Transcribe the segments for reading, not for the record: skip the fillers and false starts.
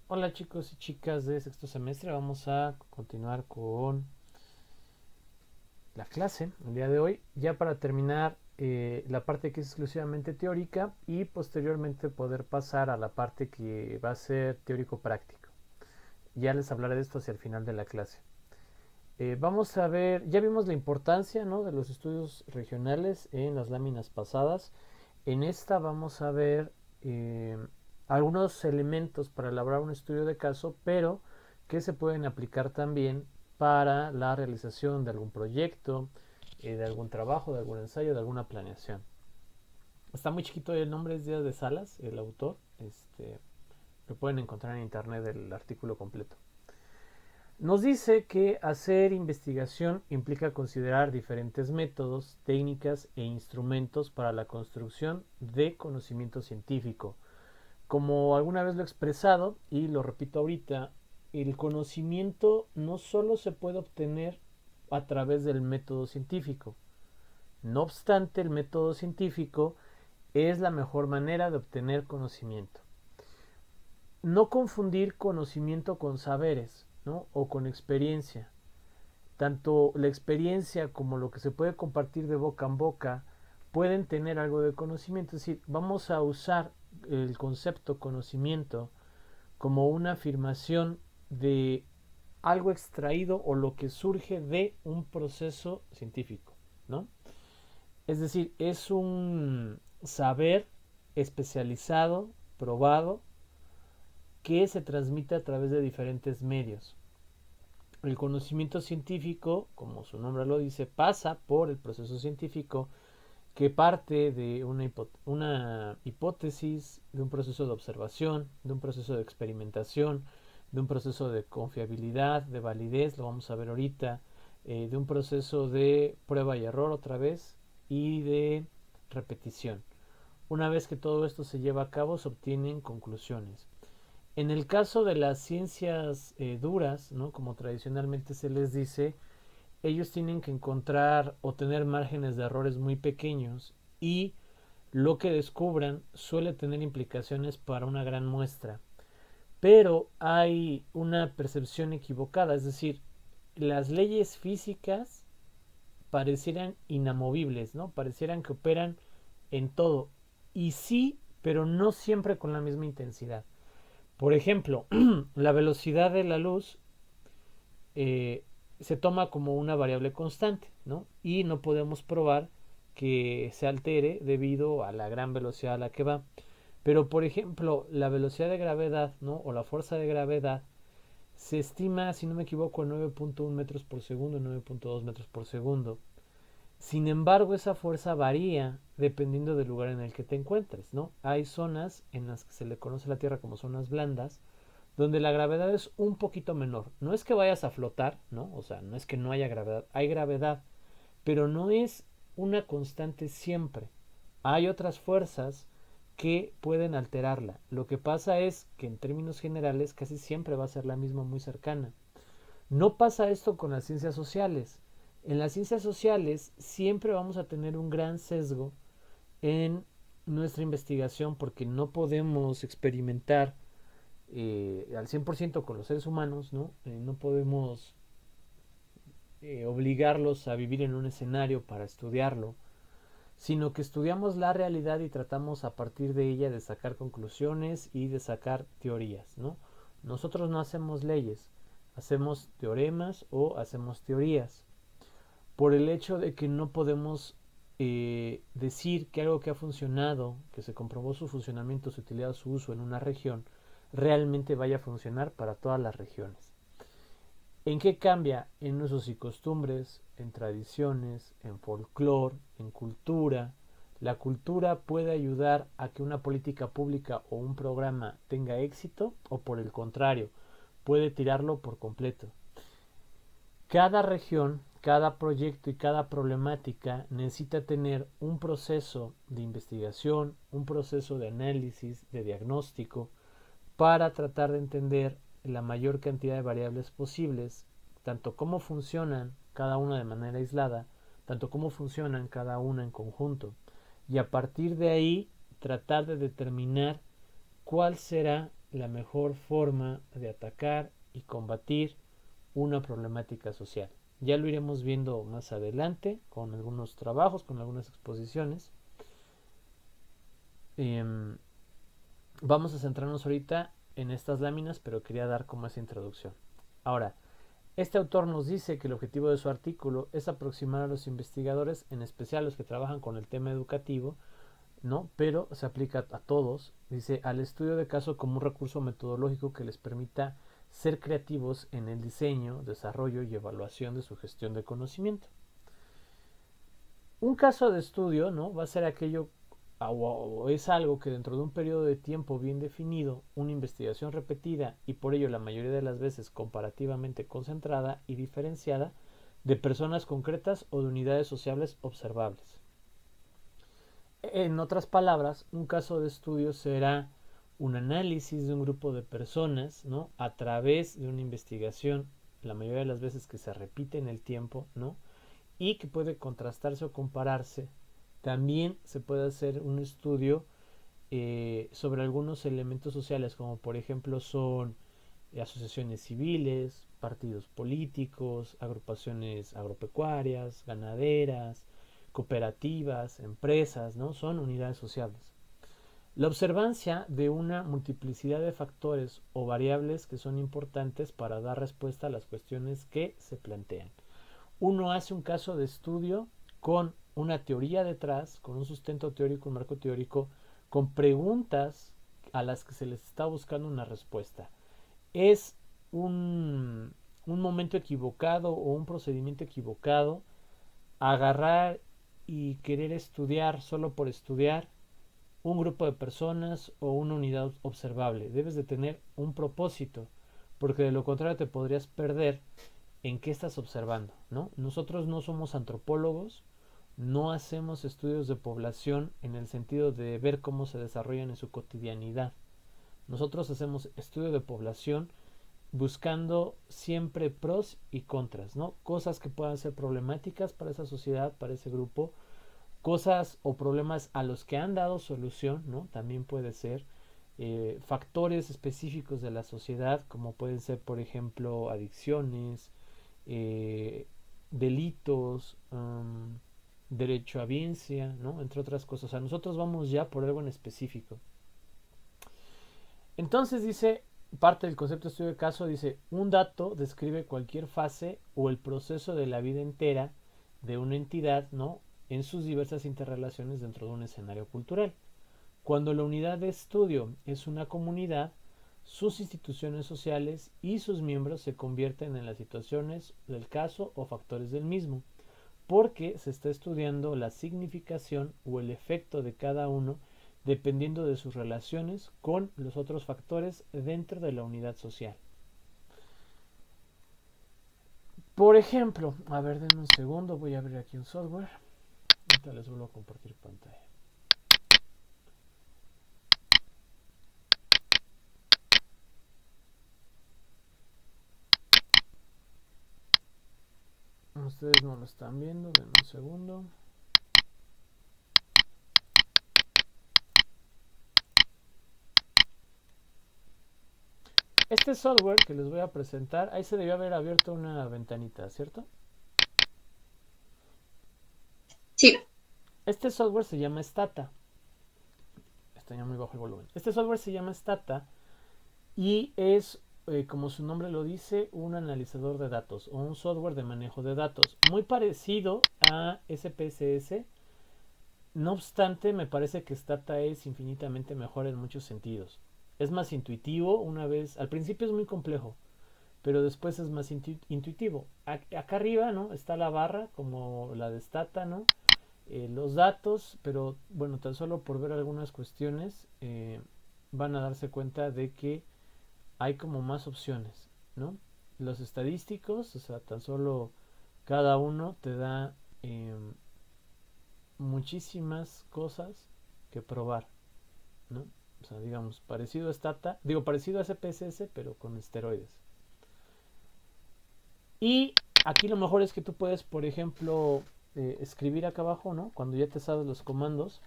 Hola chicos y chicas de sexto semestre, vamos a continuar con la clase el día de hoy, ya para terminar la parte que es exclusivamente teórica y posteriormente poder pasar a la parte que va a ser teórico-práctico. Ya les hablaré de esto hacia el final de la clase. Vamos a ver, ya vimos la importancia, ¿no?, de los estudios regionales en las láminas pasadas. En esta vamos a ver eh, algunos elementos para elaborar un estudio de caso, pero que se pueden aplicar también para la realización de algún proyecto, de algún trabajo, de algún ensayo, de alguna planeación. Está muy chiquito el nombre, es Díaz de Salas, el autor. Lo pueden encontrar en internet el artículo completo. Nos dice que hacer investigación implica considerar diferentes métodos, técnicas e instrumentos para la construcción de conocimiento científico. Como alguna vez lo he expresado y lo repito ahorita, el conocimiento no solo se puede obtener a través del método científico. No obstante, el método científico es la mejor manera de obtener conocimiento. No confundir conocimiento con saberes, ¿no?, o con experiencia. Tanto la experiencia como lo que se puede compartir de boca en boca pueden tener algo de conocimiento. Es decir, vamos a usar el concepto conocimiento como una afirmación de algo extraído o lo que surge de un proceso científico, ¿no? Es decir, es un saber especializado, probado, que se transmite a través de diferentes medios. El conocimiento científico, como su nombre lo dice, pasa por el proceso científico que parte de una hipótesis, de un proceso de observación, de un proceso de experimentación, de un proceso de confiabilidad, de validez, lo vamos a ver ahorita, de un proceso de prueba y error otra vez y de repetición. Una vez que todo esto se lleva a cabo, se obtienen conclusiones. En el caso de las ciencias duras, ¿no?, como tradicionalmente se les dice, ellos tienen que encontrar o tener márgenes de errores muy pequeños y lo que descubran suele tener implicaciones para una gran muestra. Pero hay una percepción equivocada, es decir, las leyes físicas parecieran inamovibles, ¿no? Parecieran que operan en todo. Y sí, pero no siempre con la misma intensidad. Por ejemplo, la velocidad de la luz eh, se toma como una variable constante, ¿no? Y no podemos probar que se altere debido a la gran velocidad a la que va. Pero, por ejemplo, la velocidad de gravedad, ¿no?, o la fuerza de gravedad se estima, si no me equivoco, en 9.1 metros por segundo, 9.2 metros por segundo. Sin embargo, esa fuerza varía dependiendo del lugar en el que te encuentres, ¿no? Hay zonas en las que se le conoce a la Tierra como zonas blandas, donde la gravedad es un poquito menor. No es que vayas a flotar, ¿no? O sea, no es que no haya gravedad, hay gravedad, pero no es una constante siempre. Hay otras fuerzas que pueden alterarla. Lo que pasa es que en términos generales casi siempre va a ser la misma muy cercana. No pasa esto con las ciencias sociales. En las ciencias sociales siempre vamos a tener un gran sesgo en nuestra investigación porque no podemos experimentar al 100% con los seres humanos, ¿no? No podemos obligarlos a vivir en un escenario para estudiarlo, sino que estudiamos la realidad y tratamos a partir de ella de sacar conclusiones y de sacar teorías, ¿no? Nosotros no hacemos leyes, hacemos teoremas o hacemos teorías. Por el hecho de que no podemos decir que algo que ha funcionado, que se comprobó su funcionamiento, su utilidad, su uso en una región, realmente vaya a funcionar para todas las regiones. ¿En qué cambia? En usos y costumbres, en tradiciones, en folclore, en cultura. La cultura puede ayudar a que una política pública o un programa tenga éxito o por el contrario, puede tirarlo por completo. Cada región, cada proyecto y cada problemática necesita tener un proceso de investigación, un proceso de análisis, de diagnóstico, para tratar de entender la mayor cantidad de variables posibles, tanto cómo funcionan cada una de manera aislada, tanto cómo funcionan cada una en conjunto, y a partir de ahí tratar de determinar cuál será la mejor forma de atacar y combatir una problemática social. Ya lo iremos viendo más adelante con algunos trabajos, con algunas exposiciones. Vamos a centrarnos ahorita en estas láminas, pero quería dar como esa introducción. Ahora, este autor nos dice que el objetivo de su artículo es aproximar a los investigadores, en especial los que trabajan con el tema educativo, ¿no? Pero se aplica a todos, dice, al estudio de caso como un recurso metodológico que les permita ser creativos en el diseño, desarrollo y evaluación de su gestión de conocimiento. Un caso de estudio, ¿no? Va a ser aquello o es algo que dentro de un periodo de tiempo bien definido, una investigación repetida y por ello la mayoría de las veces comparativamente concentrada y diferenciada de personas concretas o de unidades sociales observables. En otras palabras, un caso de estudio será un análisis de un grupo de personas, ¿no? A través de una investigación, la mayoría de las veces que se repite en el tiempo, ¿no? Y que puede contrastarse o compararse. También se puede hacer un estudio sobre algunos elementos sociales, como por ejemplo son asociaciones civiles, partidos políticos, agrupaciones agropecuarias, ganaderas, cooperativas, empresas, ¿no? Son unidades sociales. La observancia de una multiplicidad de factores o variables que son importantes para dar respuesta a las cuestiones que se plantean. Uno hace un caso de estudio con una teoría detrás, con un sustento teórico, un marco teórico, con preguntas a las que se les está buscando una respuesta. Es un momento equivocado o un procedimiento equivocado agarrar y querer estudiar solo por estudiar un grupo de personas o una unidad observable. Debes de tener un propósito, porque de lo contrario te podrías perder en qué estás observando, ¿no? Nosotros no somos antropólogos, no hacemos estudios de población en el sentido de ver cómo se desarrollan en su cotidianidad. Nosotros hacemos estudio de población buscando siempre pros y contras, ¿no? Cosas que puedan ser problemáticas para esa sociedad, para ese grupo, cosas o problemas a los que han dado solución, ¿no? También puede ser factores específicos de la sociedad, como pueden ser, por ejemplo, adicciones, delitos, derecho a biencia, ¿no? Entre otras cosas. O sea, nosotros vamos ya por algo en específico. Entonces dice, parte del concepto de estudio de caso, dice, un dato describe cualquier fase o el proceso de la vida entera de una entidad, ¿no? En sus diversas interrelaciones dentro de un escenario cultural. Cuando la unidad de estudio es una comunidad, sus instituciones sociales y sus miembros se convierten en las situaciones del caso o factores del mismo, porque se está estudiando la significación o el efecto de cada uno dependiendo de sus relaciones con los otros factores dentro de la unidad social. Por ejemplo, a ver, denme un segundo, voy a abrir aquí un software. Ahorita les vuelvo a compartir pantalla. Ustedes no lo están viendo, denme un segundo. Este software que les voy a presentar, ahí se debió haber abierto una ventanita, ¿cierto? Sí. Este software se llama Stata. Está ya muy bajo el volumen. Este software se llama Stata y es, como su nombre lo dice, un analizador de datos o un software de manejo de datos. Muy parecido a SPSS. No obstante, me parece que Stata es infinitamente mejor en muchos sentidos. Es más intuitivo una vez. Al principio es muy complejo, pero después es más intuitivo. Acá arriba, ¿no? Está la barra como la de Stata, ¿no? Los datos, pero bueno, tan solo por ver algunas cuestiones van a darse cuenta de que hay como más opciones, ¿no? Los estadísticos, o sea, tan solo cada uno te da muchísimas cosas que probar, ¿no? O sea, digamos, parecido a Stata, digo, parecido a SPSS, pero con esteroides. Y aquí lo mejor es que tú puedes, por ejemplo, escribir acá abajo, ¿no? Cuando ya te sabes los comandos.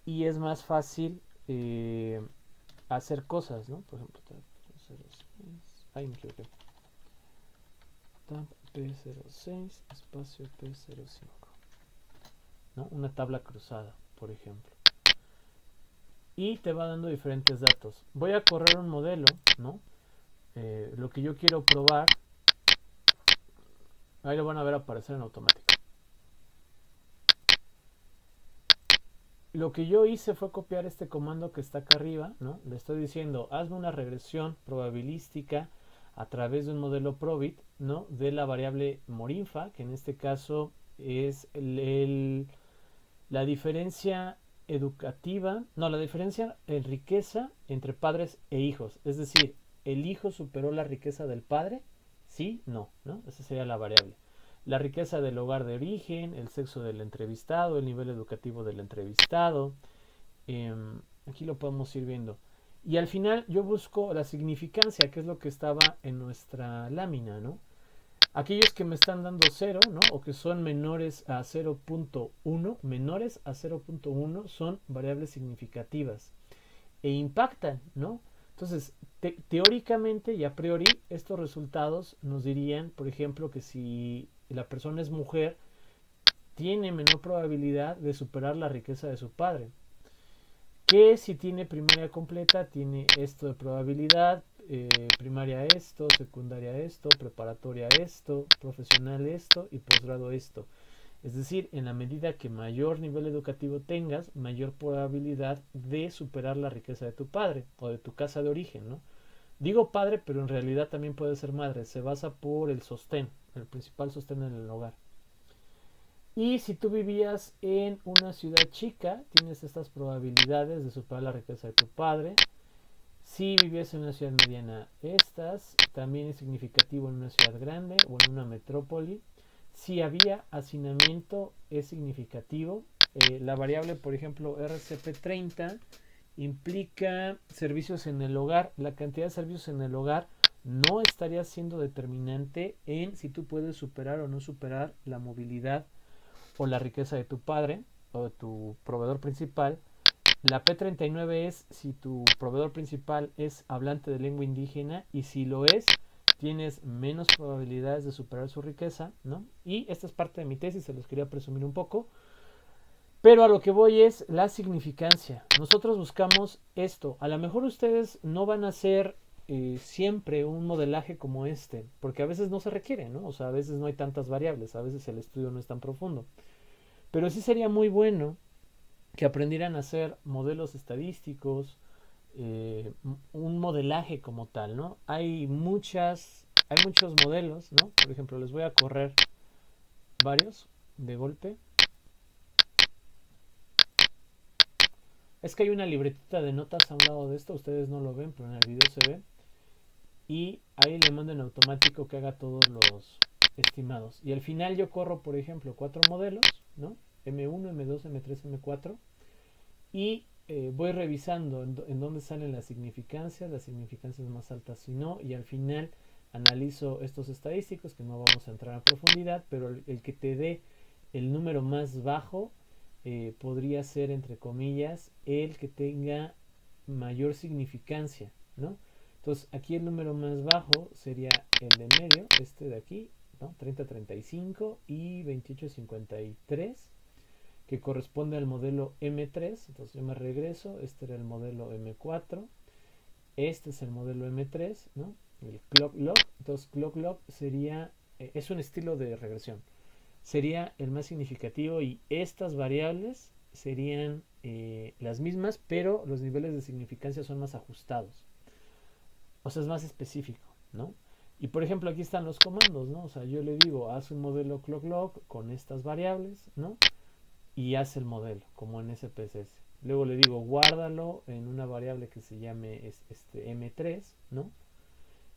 Y es más fácil hacer cosas, ¿no? Por ejemplo, ahí me equivoqué. Tab P06 espacio P05, ¿no? Una tabla cruzada, por ejemplo. Y te va dando diferentes datos. Voy a correr un modelo, ¿no? Lo que yo quiero probar, ahí lo van a ver aparecer en automático. Lo que yo hice fue copiar este comando que está acá arriba, ¿no? Le estoy diciendo, hazme una regresión probabilística a través de un modelo Probit, ¿no? De la variable Morinfa, que en este caso es la diferencia educativa, no, la diferencia en riqueza entre padres e hijos. Es decir, ¿el hijo superó la riqueza del padre? Sí, no, ¿no? Esa sería la variable. La riqueza del hogar de origen, el sexo del entrevistado, el nivel educativo del entrevistado. Aquí lo podemos ir viendo. Y al final yo busco la significancia, que es lo que estaba en nuestra lámina, ¿no? Aquellos que me están dando 0, ¿no? O que son menores a 0.1, son variables significativas e impactan, ¿no? Entonces, teóricamente y a priori, estos resultados nos dirían, por ejemplo, que si la persona es mujer, tiene menor probabilidad de superar la riqueza de su padre. Que si tiene primaria completa, tiene esto de probabilidad, primaria esto, secundaria esto, preparatoria esto, profesional esto y posgrado esto. Es decir, en la medida que mayor nivel educativo tengas, mayor probabilidad de superar la riqueza de tu padre o de tu casa de origen, ¿no? Digo padre, pero en realidad también puede ser madre. Se basa por el sostén, el principal sostén en el hogar. Y si tú vivías en una ciudad chica, tienes estas probabilidades de superar la riqueza de tu padre. Si vivías en una ciudad mediana, estas también es significativo en una ciudad grande o en una metrópoli. Si había hacinamiento, es significativo. La variable, por ejemplo, RCP30 implica servicios en el hogar. La cantidad de servicios en el hogar no estaría siendo determinante en si tú puedes superar o no superar la movilidad o la riqueza de tu padre o de tu proveedor principal. La P39 es si tu proveedor principal es hablante de lengua indígena y si lo es, tienes menos probabilidades de superar su riqueza, ¿no? Y esta es parte de mi tesis, se los quería presumir un poco. Pero a lo que voy es la significancia. Nosotros buscamos esto. A lo mejor ustedes no van a hacer siempre un modelaje como este, porque a veces no se requiere, ¿no? O sea, a veces no hay tantas variables, a veces el estudio no es tan profundo. Pero sí sería muy bueno que aprendieran a hacer modelos estadísticos, un modelaje como tal, ¿no? Hay muchos modelos, ¿no? Por ejemplo, les voy a correr varios de golpe. Es que hay una libretita de notas a un lado de esto, ustedes no lo ven, pero en el video se ve. Y ahí le mando en automático que haga todos los estimados. Y al final yo corro, por ejemplo, 4 modelos, ¿no? M1, M2, M3, M4. Y voy revisando en dónde salen las significancias más altas si no, y al final analizo estos estadísticos que no vamos a entrar a profundidad, pero el que te dé el número más bajo podría ser, entre comillas, el que tenga mayor significancia, ¿no? Entonces aquí el número más bajo sería el de medio, este de aquí, ¿no? 30-35 y 28-53, que corresponde al modelo M3. Entonces yo me regreso, este era el modelo M4, este es el modelo M3, ¿no? El clock log. Entonces clock log sería, es un estilo de regresión, sería el más significativo y estas variables serían las mismas, pero los niveles de significancia son más ajustados, o sea, es más específico, ¿no? Y por ejemplo aquí están los comandos, ¿no? O sea, yo le digo, haz un modelo clock log con estas variables, ¿no? Y hace el modelo, como en SPSS. Luego le digo, guárdalo en una variable que se llame M3, ¿no?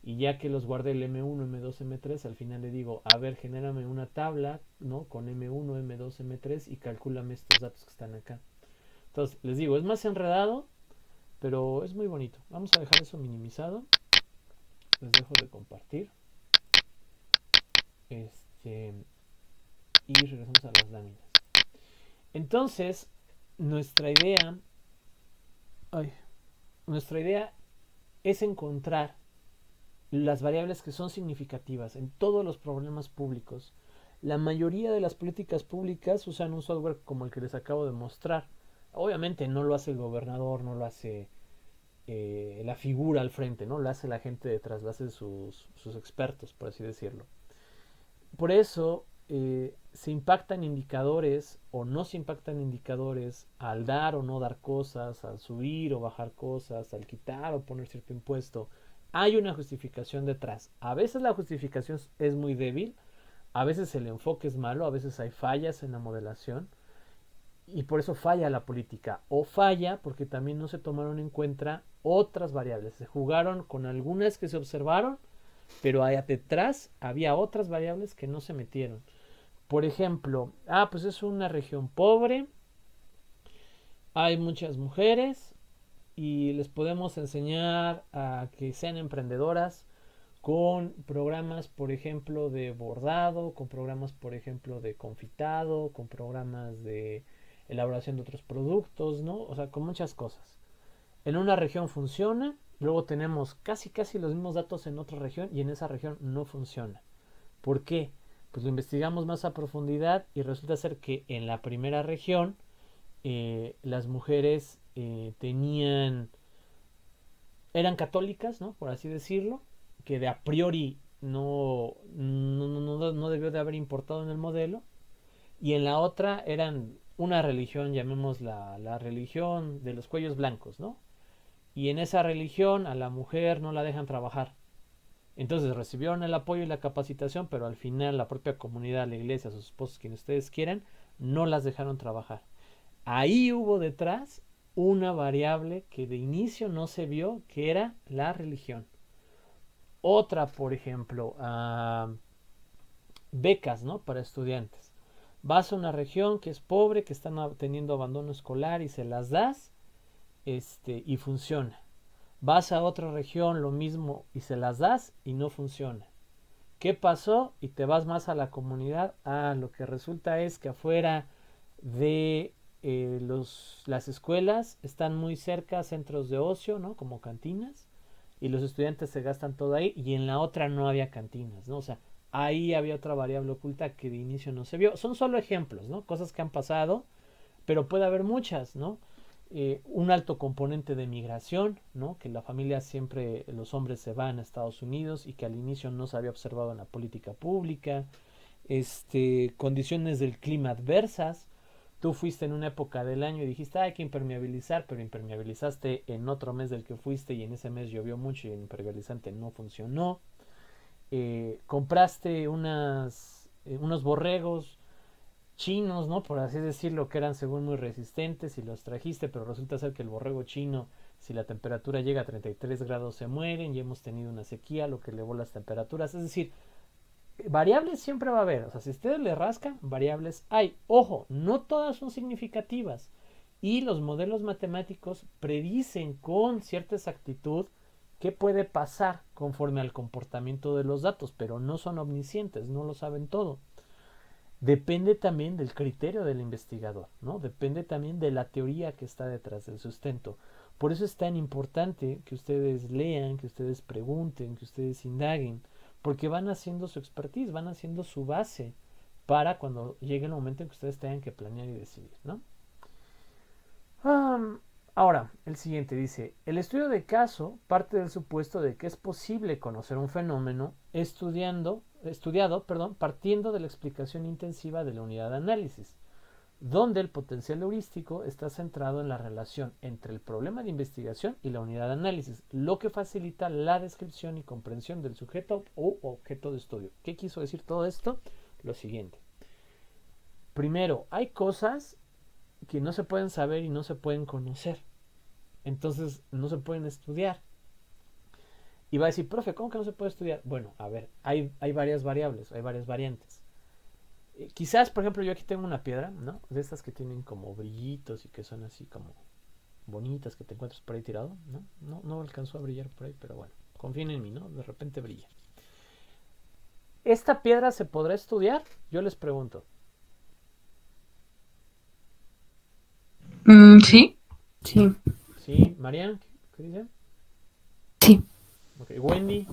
Y ya que los guardé el M1, M2, M3, al final le digo, a ver, genérame una tabla, ¿no? Con M1, M2, M3 y calcúlame estos datos que están acá. Entonces, les digo, es más enredado, pero es muy bonito. Vamos a dejar eso minimizado. Les dejo de compartir. Y regresamos a las láminas. Entonces, nuestra idea... Ay, nuestra idea es encontrar las variables que son significativas en todos los problemas públicos. La mayoría de las políticas públicas usan un software como el que les acabo de mostrar. Obviamente no lo hace el gobernador, no lo hace la figura al frente, ¿no? Lo hace la gente detrás, lo hacen sus expertos, por así decirlo. Por eso se impactan indicadores o no se impactan indicadores al dar o no dar cosas, al subir o bajar cosas, al quitar o poner cierto impuesto. Hay una justificación detrás. A veces la justificación es muy débil, a veces el enfoque es malo, a veces hay fallas en la modelación y por eso falla la política. O falla porque también no se tomaron en cuenta otras variables. Se jugaron con algunas que se observaron, pero allá detrás había otras variables que no se metieron. Por ejemplo, pues es una región pobre, hay muchas mujeres y les podemos enseñar a que sean emprendedoras con programas, por ejemplo, de bordado, con programas, por ejemplo, de confitado, con programas de elaboración de otros productos, ¿no? O sea, con muchas cosas. En una región funciona, luego tenemos casi los mismos datos en otra región y en esa región no funciona. ¿Por qué? Pues lo investigamos más a profundidad y resulta ser que en la primera región las mujeres eran católicas, ¿no? Por así decirlo, que de a priori no debió de haber importado en el modelo. Y en la otra eran una religión, llamémosla la religión de los cuellos blancos, ¿no? Y en esa religión a la mujer no la dejan trabajar. Entonces recibieron el apoyo y la capacitación, pero al final la propia comunidad, la iglesia, sus esposos, quien ustedes quieran, no las dejaron trabajar. Ahí hubo detrás una variable que de inicio no se vio, que era la religión. Otra, por ejemplo, becas, ¿no? Para estudiantes. Vas a una región que es pobre, que están teniendo abandono escolar y se las das, y funciona. Vas a otra región, lo mismo, y se las das y no funciona. ¿Qué pasó? Y te vas más a la comunidad. Lo que resulta es que afuera de las escuelas están muy cerca centros de ocio, ¿no? Como cantinas, y los estudiantes se gastan todo ahí, y en la otra no había cantinas, ¿no? O sea, ahí había otra variable oculta que de inicio no se vio. Son solo ejemplos, ¿no? Cosas que han pasado, pero puede haber muchas, ¿no? Un alto componente de migración, ¿no? Que la familia siempre, los hombres se van a Estados Unidos y que al inicio no se había observado en la política pública. Condiciones del clima adversas. Tú fuiste en una época del año y dijiste, hay que impermeabilizar, pero impermeabilizaste en otro mes del que fuiste y en ese mes llovió mucho y el impermeabilizante no funcionó. Compraste unos borregos chinos, ¿no? Por así decirlo, que eran según muy resistentes y los trajiste, pero resulta ser que el borrego chino, si la temperatura llega a 33 grados, se mueren y hemos tenido una sequía, lo que elevó las temperaturas. Es decir, variables siempre va a haber. O sea, si ustedes le rascan, variables hay. Ojo, no todas son significativas. Y los modelos matemáticos predicen con cierta exactitud qué puede pasar conforme al comportamiento de los datos, pero no son omniscientes, no lo saben todo. Depende también del criterio del investigador, ¿no? Depende también de la teoría que está detrás del sustento. Por eso es tan importante que ustedes lean, que ustedes pregunten, que ustedes indaguen, porque van haciendo su expertise, van haciendo su base para cuando llegue el momento en que ustedes tengan que planear y decidir, ¿no? Ahora, el siguiente dice, el estudio de caso parte del supuesto de que es posible conocer un fenómeno estudiado, partiendo de la explicación intensiva de la unidad de análisis, donde el potencial heurístico está centrado en la relación entre el problema de investigación y la unidad de análisis, lo que facilita la descripción y comprensión del sujeto o objeto de estudio. ¿Qué quiso decir todo esto? Lo siguiente. Primero, hay cosas que no se pueden saber y no se pueden conocer. Entonces, no se pueden estudiar. Y va a decir, profe, ¿cómo que no se puede estudiar? Bueno, a ver, hay varias variables, hay varias variantes. Quizás, por ejemplo, yo aquí tengo una piedra, ¿no? De estas que tienen como brillitos y que son así como bonitas que te encuentras por ahí tirado, ¿no? No alcanzó a brillar por ahí, pero bueno, confíen en mí, ¿no? De repente brilla. ¿Esta piedra se podrá estudiar? Yo les pregunto. Sí, sí. ¿Sí, Marian? ¿Qué dice? Sí, Ok, Wendy.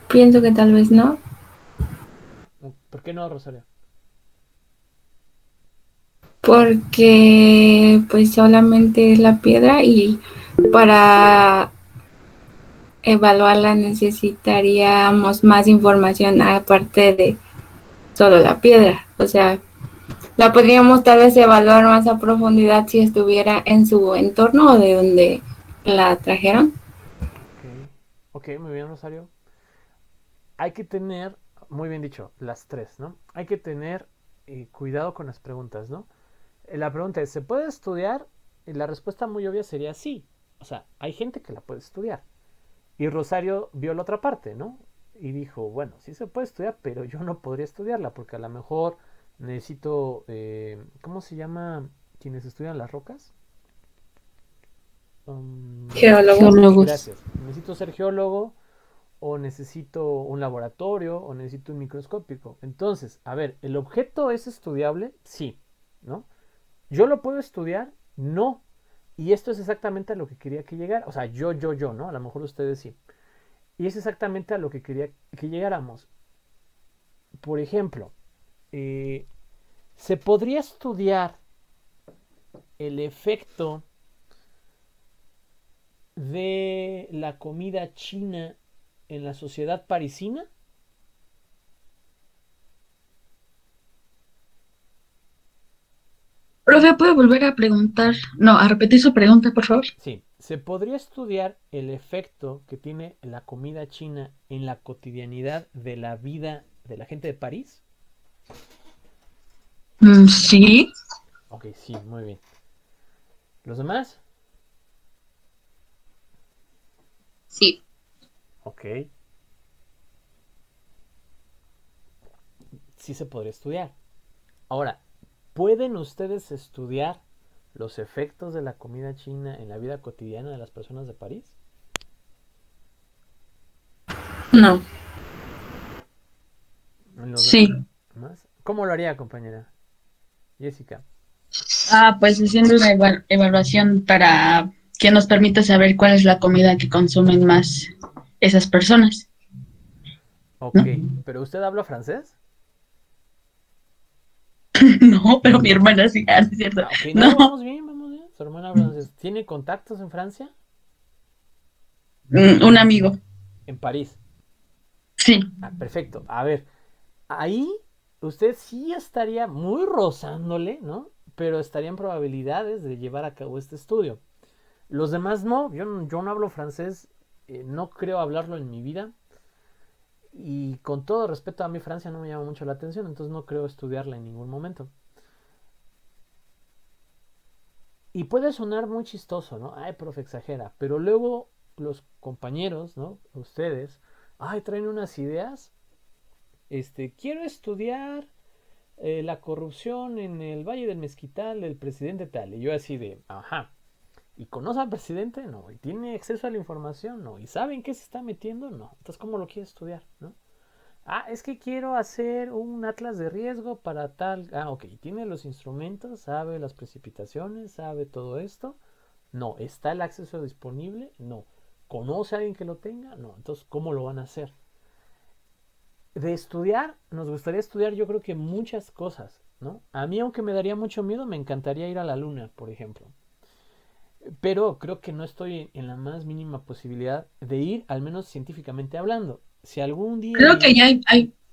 pienso que tal vez no, ¿Por qué no, Rosario? porque pues solamente es la piedra y para evaluarla necesitaríamos más información aparte de solo la piedra. O sea, la podríamos tal vez evaluar más a profundidad si estuviera en su entorno o de donde la trajeron. Ok. Ok, muy bien, Rosario. Hay que tener, muy bien dicho, las tres, ¿no? Hay que tener cuidado con las preguntas, ¿no? La pregunta es, ¿se puede estudiar? Y la respuesta muy obvia sería sí. O sea, hay gente que la puede estudiar. Y Rosario vio la otra parte, ¿no? Y dijo, bueno, sí se puede estudiar, pero yo no podría estudiarla porque a lo mejor necesito, ¿cómo se llama quienes estudian las rocas? Geólogos. Gracias. Necesito ser geólogo o necesito un laboratorio o necesito un microscópico. Entonces, a ver, ¿el objeto es estudiable? Sí, ¿no? ¿Yo lo puedo estudiar? No. Y esto es exactamente a lo que quería que llegara. O sea, yo, ¿no? A lo mejor ustedes sí. Y es exactamente a lo que quería que llegáramos. Por ejemplo, eh, ¿se podría estudiar el efecto de la comida china en la sociedad parisina? Profe, ¿puede volver a preguntar? No, a repetir su pregunta, por favor. Sí, ¿se podría estudiar el efecto que tiene la comida china en la cotidianidad de la vida de la gente de París? Sí. Ok, sí, muy bien. ¿Los demás? Sí. Ok, sí se podría estudiar. Ahora, ¿pueden ustedes estudiar los efectos de la comida china en la vida cotidiana de las personas de París? No. ¿En los Sí. demás? ¿Cómo lo haría, compañera? Jessica. Pues haciendo una evaluación para que nos permita saber cuál es la comida que consumen más esas personas, Ok, ¿no? ¿pero usted habla francés? No, pero mi hermana sí, no es cierto. Ah, ok, no, No, vamos bien, vamos bien. Su hermana habla francés. ¿Tiene contactos en Francia? un amigo. En París. Sí. Ah, perfecto. A ver, ahí usted sí estaría muy rozándole, ¿no? Pero estarían probabilidades de llevar a cabo este estudio. Los demás no, yo no hablo francés, no creo hablarlo en mi vida y con todo respeto a mi Francia no me llama mucho la atención, entonces no creo estudiarla en ningún momento. Y puede sonar muy chistoso, ¿no? Ay, profe, exagera, pero luego los compañeros, ¿no? Ustedes, ay, traen unas ideas, quiero estudiar la corrupción en el Valle del Mezquital del presidente tal. Y yo así de, ajá. ¿Y conoce al presidente? No. ¿Y tiene acceso a la información? No. ¿Y saben qué se está metiendo? No. Entonces, ¿cómo lo quiere estudiar? ¿No? Ah, es que quiero hacer un atlas de riesgo para tal. Ah, ok. ¿Tiene los instrumentos? ¿Sabe las precipitaciones? ¿Sabe todo esto? No. ¿Está el acceso disponible? No. ¿Conoce a alguien que lo tenga? No. Entonces, ¿cómo lo van a hacer? De estudiar, nos gustaría estudiar yo creo que muchas cosas, ¿no? A mí aunque me daría mucho miedo, me encantaría ir a la luna, por ejemplo. Pero creo que no estoy en la más mínima posibilidad de ir, al menos científicamente hablando. Si algún día en Creo que mi, ya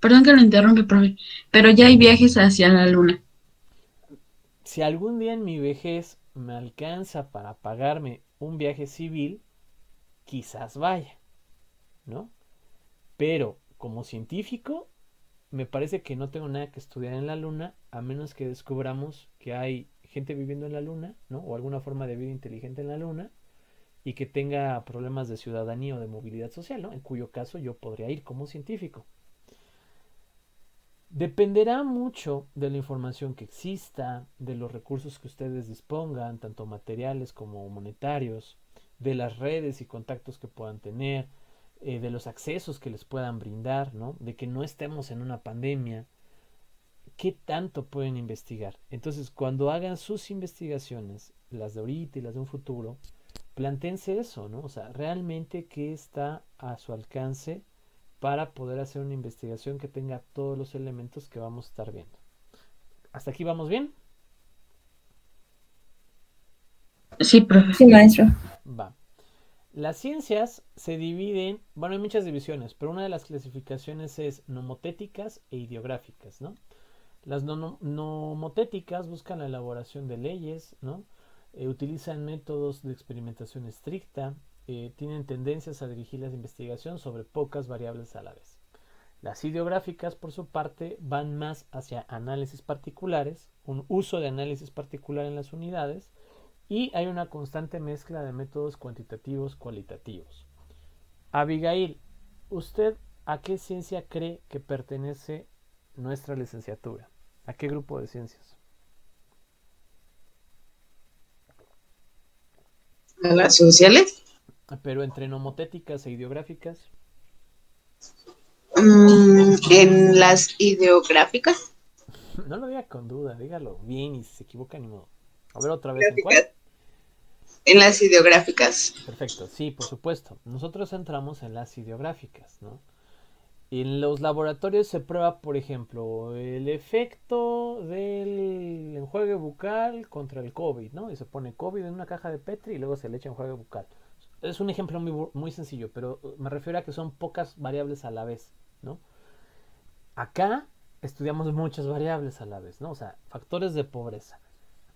perdón que lo interrumpe, profe, pero ya hay viajes hacia la luna. si algún día en mi vejez me alcanza para pagarme un viaje civil, quizás vaya, ¿no? Pero como científico, me parece que no tengo nada que estudiar en la luna, a menos que descubramos que hay gente viviendo en la luna, ¿no? O alguna forma de vida inteligente en la luna y que tenga problemas de ciudadanía o de movilidad social, ¿no? En cuyo caso yo podría ir como científico. Dependerá mucho de la información que exista, de los recursos que ustedes dispongan, tanto materiales como monetarios, de las redes y contactos que puedan tener, de los accesos que les puedan brindar, ¿no? De que no estemos en una pandemia, qué tanto pueden investigar. Entonces, cuando hagan sus investigaciones, las de ahorita y las de un futuro, plantéense eso, ¿no? O sea, realmente qué está a su alcance para poder hacer una investigación que tenga todos los elementos que vamos a estar viendo. ¿Hasta aquí vamos bien? Sí, profe. Sí, maestro. Va. Las ciencias se dividen, bueno, hay muchas divisiones, pero una de las clasificaciones es nomotéticas e ideográficas, ¿no? Las nomotéticas buscan la elaboración de leyes, ¿no? Utilizan métodos de experimentación estricta, tienen tendencias a dirigir la investigación sobre pocas variables a la vez. Las ideográficas, por su parte, van más hacia análisis particulares, un uso de análisis particular en las unidades, y hay una constante mezcla de métodos cuantitativos cualitativos. Abigail, ¿usted a qué ciencia cree que pertenece nuestra licenciatura? ¿A qué grupo de ciencias? ¿A las sociales? Pero entre nomotéticas e ideográficas. En las ideográficas. No lo diga con duda, dígalo bien y si se equivoca ni modo. A ver otra vez, ¿en cuál? En las ideográficas. Perfecto, sí, por supuesto. Nosotros entramos en las ideográficas, ¿no? En los laboratorios se prueba, por ejemplo, el efecto del enjuague bucal contra el COVID, ¿no? Y se pone COVID en una caja de Petri y luego se le echa enjuague bucal. Es un ejemplo muy sencillo, pero me refiero a que son pocas variables a la vez, ¿no? Acá estudiamos muchas variables a la vez, ¿no? O sea, factores de pobreza,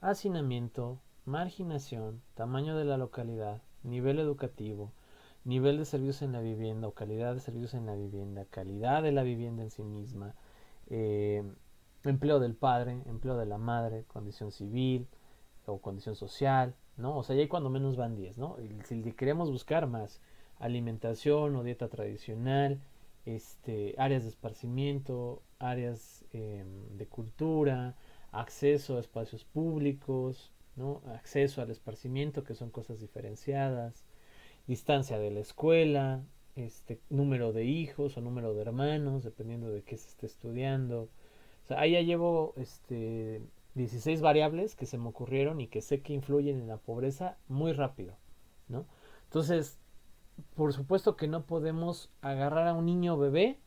hacinamiento, marginación, tamaño de la localidad, nivel educativo, nivel de servicios en la vivienda o calidad de servicios en la vivienda, calidad de la vivienda en sí misma, eh, empleo del padre, empleo de la madre, condición civil o condición social, ¿no? O sea, ya hay cuando menos van 10, ¿no? Y si queremos buscar más, alimentación o dieta tradicional, áreas de esparcimiento, áreas de cultura, acceso a espacios públicos, ¿no? Acceso al esparcimiento, que son cosas diferenciadas, distancia de la escuela, número de hijos o número de hermanos, dependiendo de qué se esté estudiando. O sea, ahí ya llevo 16 variables que se me ocurrieron y que sé que influyen en la pobreza muy rápido, ¿no? Entonces, por supuesto que no podemos agarrar a un niño bebé.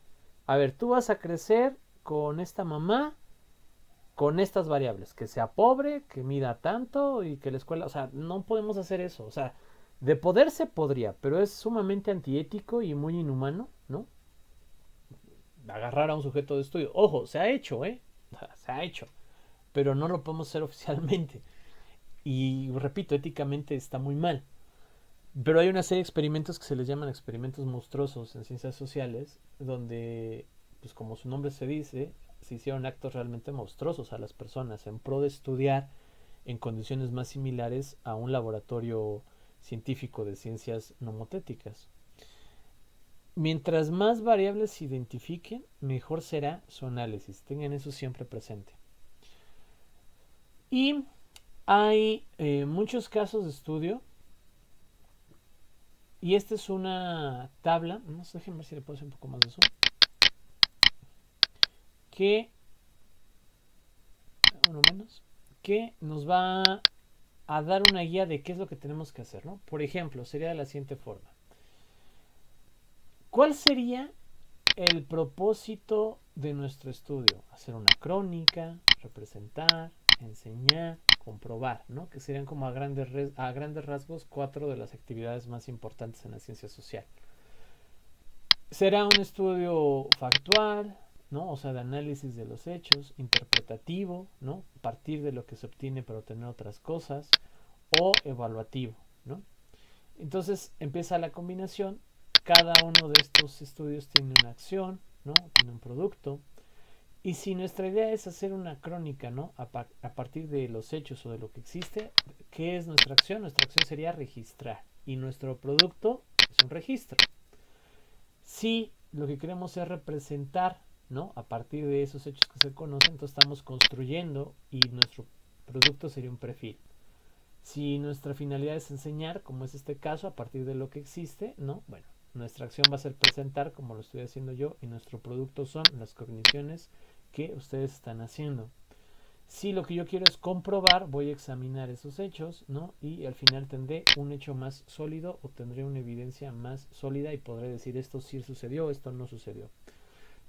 A ver, tú vas a crecer con esta mamá, con estas variables, que sea pobre, que mida tanto y que la escuela, o sea, no podemos hacer eso, o sea, de poder se podría, pero es sumamente antiético y muy inhumano, ¿no? Agarrar a un sujeto de estudio. Ojo, se ha hecho, ¿eh? Se ha hecho, pero no lo podemos hacer oficialmente. Y repito, éticamente está muy mal. Pero hay una serie de experimentos que se les llaman experimentos monstruosos en ciencias sociales, donde, pues como su nombre se dice, se hicieron actos realmente monstruosos a las personas en pro de estudiar en condiciones más similares a un laboratorio científico de ciencias nomotéticas. Mientras más variables se identifiquen, mejor será su análisis. Tengan eso siempre presente. Y hay muchos casos de estudio. Y esta es una tabla, no sé, déjenme ver si le puedo hacer un poco más de zoom, que, uno menos, que nos va a dar una guía de qué es lo que tenemos que hacer, ¿no? Por ejemplo, sería de la siguiente forma. ¿Cuál sería el propósito de nuestro estudio? Hacer una crónica, representar, enseñar, comprobar, ¿no? Que serían como a grandes rasgos 4 de las actividades más importantes en la ciencia social. Será un estudio factual, ¿no? O sea, de análisis de los hechos, interpretativo, ¿no? Partir de lo que se obtiene para obtener otras cosas, o evaluativo, ¿no? Entonces empieza la combinación. Cada uno de estos estudios tiene una acción, ¿no? Tiene un producto. Y si nuestra idea es hacer una crónica, ¿no? A partir de los hechos o de lo que existe, ¿qué es nuestra acción? Nuestra acción sería registrar. Y nuestro producto es un registro. Si lo que queremos es representar, ¿no? A partir de esos hechos que se conocen, entonces estamos construyendo y nuestro producto sería un perfil. Si nuestra finalidad es enseñar, como es este caso, a partir de lo que existe, ¿no? Bueno, nuestra acción va a ser presentar, como lo estoy haciendo yo, y nuestro producto son las cogniciones que ustedes están haciendo. Si lo que yo quiero es comprobar, voy a examinar esos hechos, ¿no? Y al final tendré un hecho más sólido o tendré una evidencia más sólida y podré decir esto sí sucedió, esto no sucedió.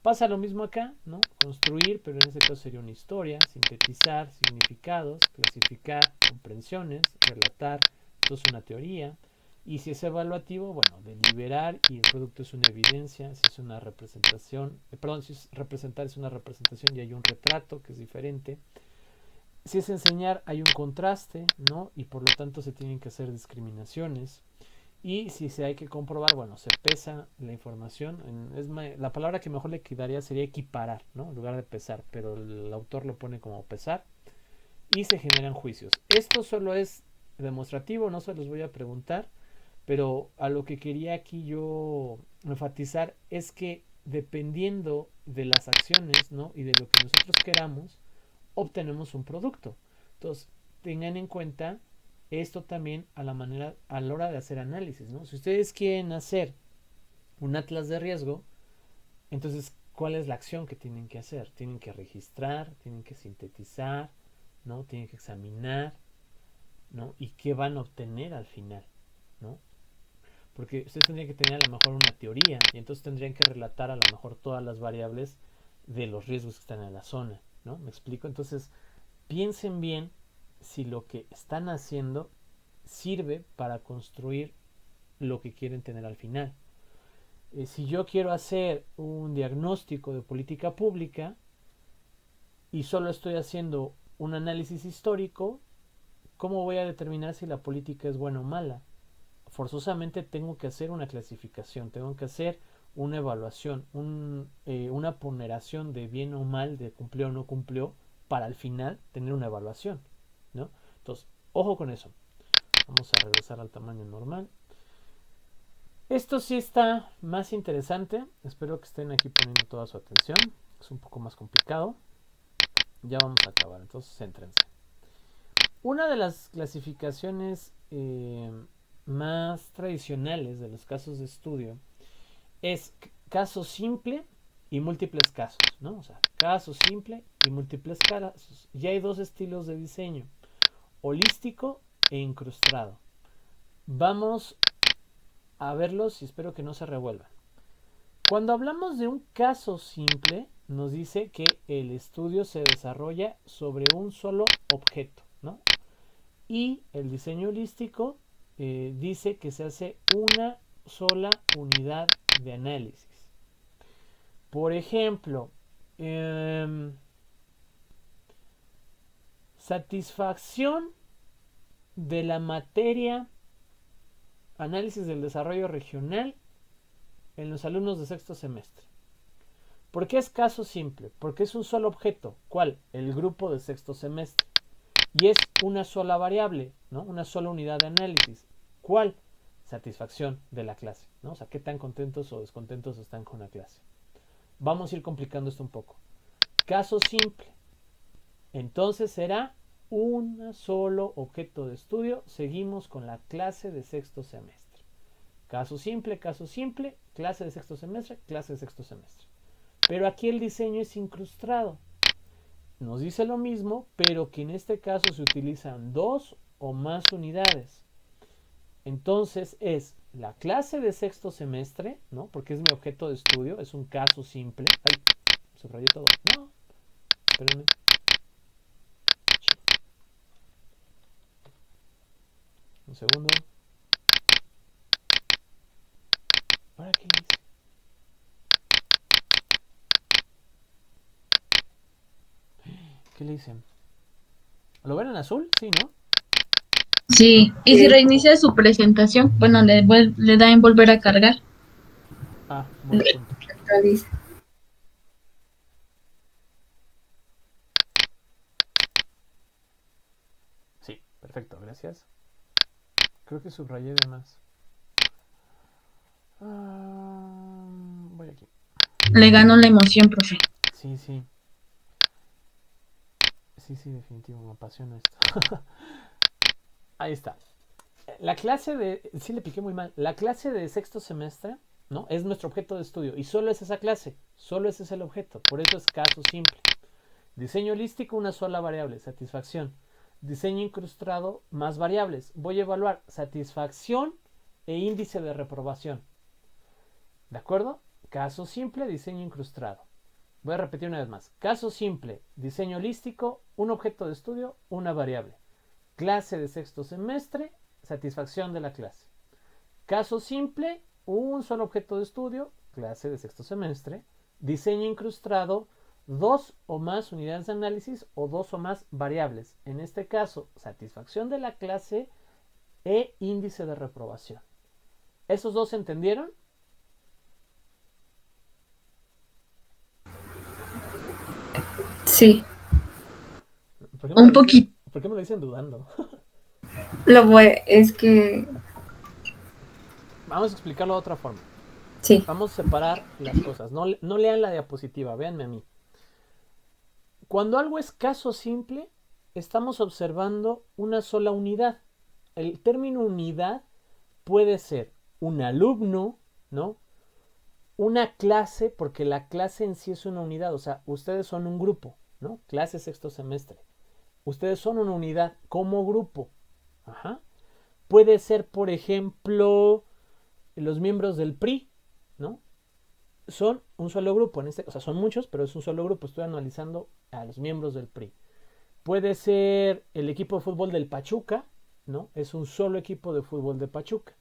Pasa lo mismo acá, ¿no? Construir, pero en este caso sería una historia, sintetizar significados, clasificar comprensiones, relatar, esto es una teoría. Y si es evaluativo, bueno, deliberar y el producto es una evidencia, si es una representación, si es representar es una representación y hay un retrato que es diferente. Si es enseñar, hay un contraste, ¿no? Y por lo tanto se tienen que hacer discriminaciones. Y si se hay que comprobar, bueno, se pesa la información. La palabra que mejor le quedaría sería equiparar, ¿no? En lugar de pesar, pero el autor lo pone como pesar. Y se generan juicios. Esto solo es demostrativo, no se los voy a preguntar, pero a lo que quería aquí yo enfatizar es que dependiendo de las acciones, ¿no? Y de lo que nosotros queramos, obtenemos un producto. Entonces, tengan en cuenta esto también a la hora de hacer análisis, ¿no? Si ustedes quieren hacer un atlas de riesgo, entonces, ¿cuál es la acción que tienen que hacer? Tienen que registrar, tienen que sintetizar, ¿no? Tienen que examinar, ¿no? ¿Y qué van a obtener al final, ¿no? Porque ustedes tendrían que tener a lo mejor una teoría y entonces tendrían que relatar a lo mejor todas las variables de los riesgos que están en la zona, ¿no? ¿Me explico? Entonces, piensen bien si lo que están haciendo sirve para construir lo que quieren tener al final. Si yo quiero hacer un diagnóstico de política pública y solo estoy haciendo un análisis histórico, ¿cómo voy a determinar si la política es buena o mala? Forzosamente tengo que hacer una clasificación, tengo que hacer una evaluación, una ponderación de bien o mal, de cumplió o no cumplió, para al final tener una evaluación, ¿no? Entonces, ojo con eso. Vamos a regresar al tamaño normal. Esto sí está más interesante. Espero que estén aquí poniendo toda su atención. Es un poco más complicado. Ya vamos a acabar, entonces céntrense. Una de las clasificaciones más tradicionales de los casos de estudio es caso simple y múltiples casos, ¿no? O sea, caso simple y múltiples casos. Y hay dos estilos de diseño: holístico e incrustado. Vamos a verlos y espero que no se revuelvan. Cuando hablamos de un caso simple, nos dice que el estudio se desarrolla sobre un solo objeto, ¿no? Y el diseño holístico dice que se hace una sola unidad de análisis. Por ejemplo, satisfacción de la materia análisis del desarrollo regional en los alumnos de sexto semestre. ¿Por qué es caso simple? Porque es un solo objeto. ¿Cuál? El grupo de sexto semestre. Y es una sola variable, ¿no? Una sola unidad de análisis. ¿Cuál? Satisfacción de la clase, ¿no? O sea, qué tan contentos o descontentos están con la clase. Vamos a ir complicando esto un poco. Caso simple. Entonces será un solo objeto de estudio. Seguimos con la clase de sexto semestre. Caso simple, clase de sexto semestre, clase de sexto semestre. Pero aquí el diseño es incrustado. Nos dice lo mismo, pero que en este caso se utilizan dos o más unidades. Entonces es la clase de sexto semestre, ¿no? Porque es mi objeto de estudio, es un caso simple. Ay, subrayé todo. No, espérenme. Un segundo. ¿Para qué le hice? ¿Qué le hice? ¿Lo ven en azul? Sí, ¿no? Sí, y si reinicia su presentación, bueno, le da en volver a cargar. Ah, buen punto. Actualiza. Sí, perfecto, gracias. Creo que subrayé de más. Voy aquí. Le ganó la emoción, profe. Sí, sí. Sí, definitivo, me apasiona esto. Ahí está. La clase de... Sí, le piqué muy mal. La clase de sexto semestre, ¿no? Es nuestro objeto de estudio. Y solo es esa clase. Solo ese es el objeto. Por eso es caso simple. Diseño holístico, una sola variable, satisfacción. Diseño incrustado, más variables. Voy a evaluar satisfacción e índice de reprobación. ¿De acuerdo? Caso simple, diseño incrustado. Voy a repetir una vez más. Caso simple, diseño holístico, un objeto de estudio, una variable. Clase de sexto semestre, satisfacción de la clase. Caso simple, un solo objeto de estudio, clase de sexto semestre. Diseño incrustado, 2 o más unidades de análisis o 2 o más variables. En este caso, satisfacción de la clase e índice de reprobación. ¿Esos dos se entendieron? Sí, Un poquito. ¿Por qué me lo dicen dudando? es que Vamos a explicarlo de otra forma. sí. Vamos a separar las cosas. No lean la diapositiva, véanme a mí. Cuando algo es caso simple, estamos observando una sola unidad. El término unidad puede ser un alumno, ¿no? Una clase, porque la clase en sí es una unidad, o sea, ustedes son un grupo, ¿no? Clase sexto semestre. Ustedes son una unidad como grupo. Ajá. Puede ser, por ejemplo, los miembros del PRI, ¿no? Son un solo grupo, o sea, son muchos, pero es un solo grupo. Estoy analizando a los miembros del PRI. Puede ser el equipo de fútbol del Pachuca, ¿no? Es un solo equipo de fútbol de Pachuca.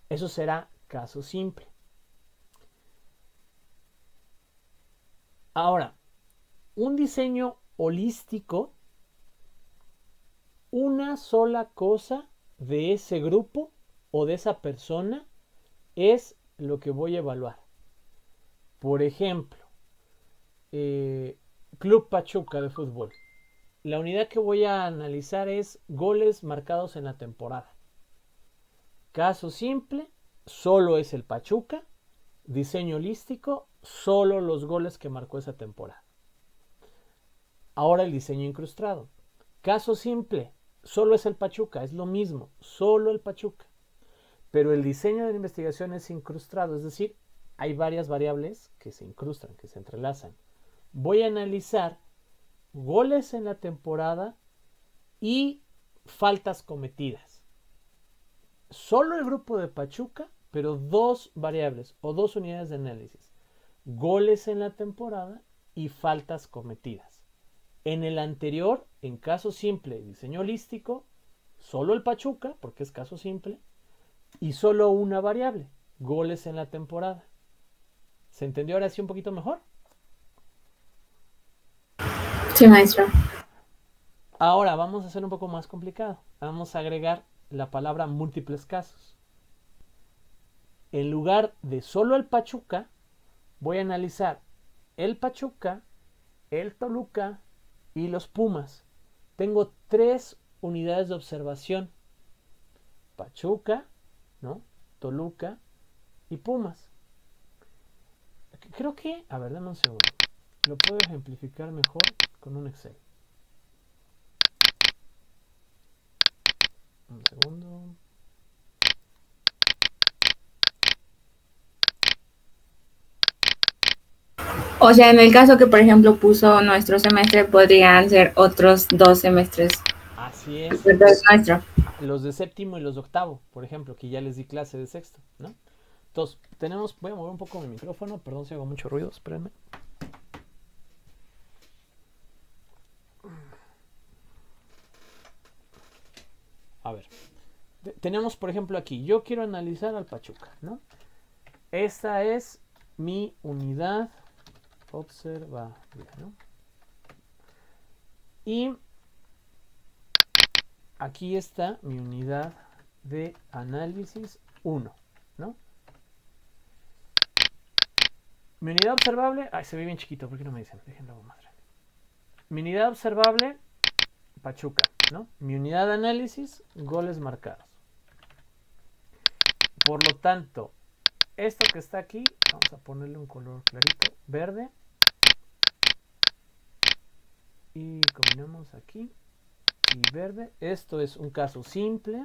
Eso será caso simple. Ahora, un diseño holístico, una sola cosa de ese grupo o de esa persona es lo que voy a evaluar. Por ejemplo, Club Pachuca de fútbol. La unidad que voy a analizar es goles marcados en la temporada. Caso simple, solo es el Pachuca. Diseño holístico, solo los goles que marcó esa temporada. Ahora el diseño incrustado. Caso simple, solo es el Pachuca, es lo mismo, solo el Pachuca. Pero el diseño de la investigación es incrustado, es decir, hay varias variables que se incrustan, que se entrelazan. Voy a analizar goles en la temporada y faltas cometidas. Solo el grupo de Pachuca, pero 2 variables o 2 unidades de análisis. Goles en la temporada y faltas cometidas. En el anterior, en caso simple, diseño holístico, solo el Pachuca, porque es caso simple, y solo una variable, goles en la temporada. ¿Se entendió ahora sí un poquito mejor? Sí, maestro. Ahora vamos a hacer un poco más complicado. Vamos a agregar la palabra múltiples casos. En lugar de solo el Pachuca, voy a analizar el Pachuca, el Toluca y los Pumas. Tengo 3 unidades de observación. Pachuca, ¿no? Toluca y Pumas. Creo que, a ver, dame un segundo. Lo puedo ejemplificar mejor con un Excel. Un segundo. O sea, en el caso que, por ejemplo, puso nuestro semestre, podrían ser otros 2 semestres. Así es. Entonces, maestro. Los de séptimo y los de octavo, por ejemplo, que ya les di clase de sexto, ¿no? Entonces, voy a mover un poco mi micrófono, perdón si hago mucho ruido, espérenme. A ver, tenemos por ejemplo aquí, yo quiero analizar al Pachuca, ¿no? Esta es mi unidad observable, ¿no? Y aquí está mi unidad de análisis 1, ¿no? Mi unidad observable, ay, se ve bien chiquito, ¿por qué no me dicen? Déjenlo más grande. Mi unidad observable, Pachuca, ¿no? Mi unidad de análisis, goles marcados. Por lo tanto, esto que está aquí, vamos a ponerle un color clarito, verde. Y combinamos aquí y verde. Esto es un caso simple.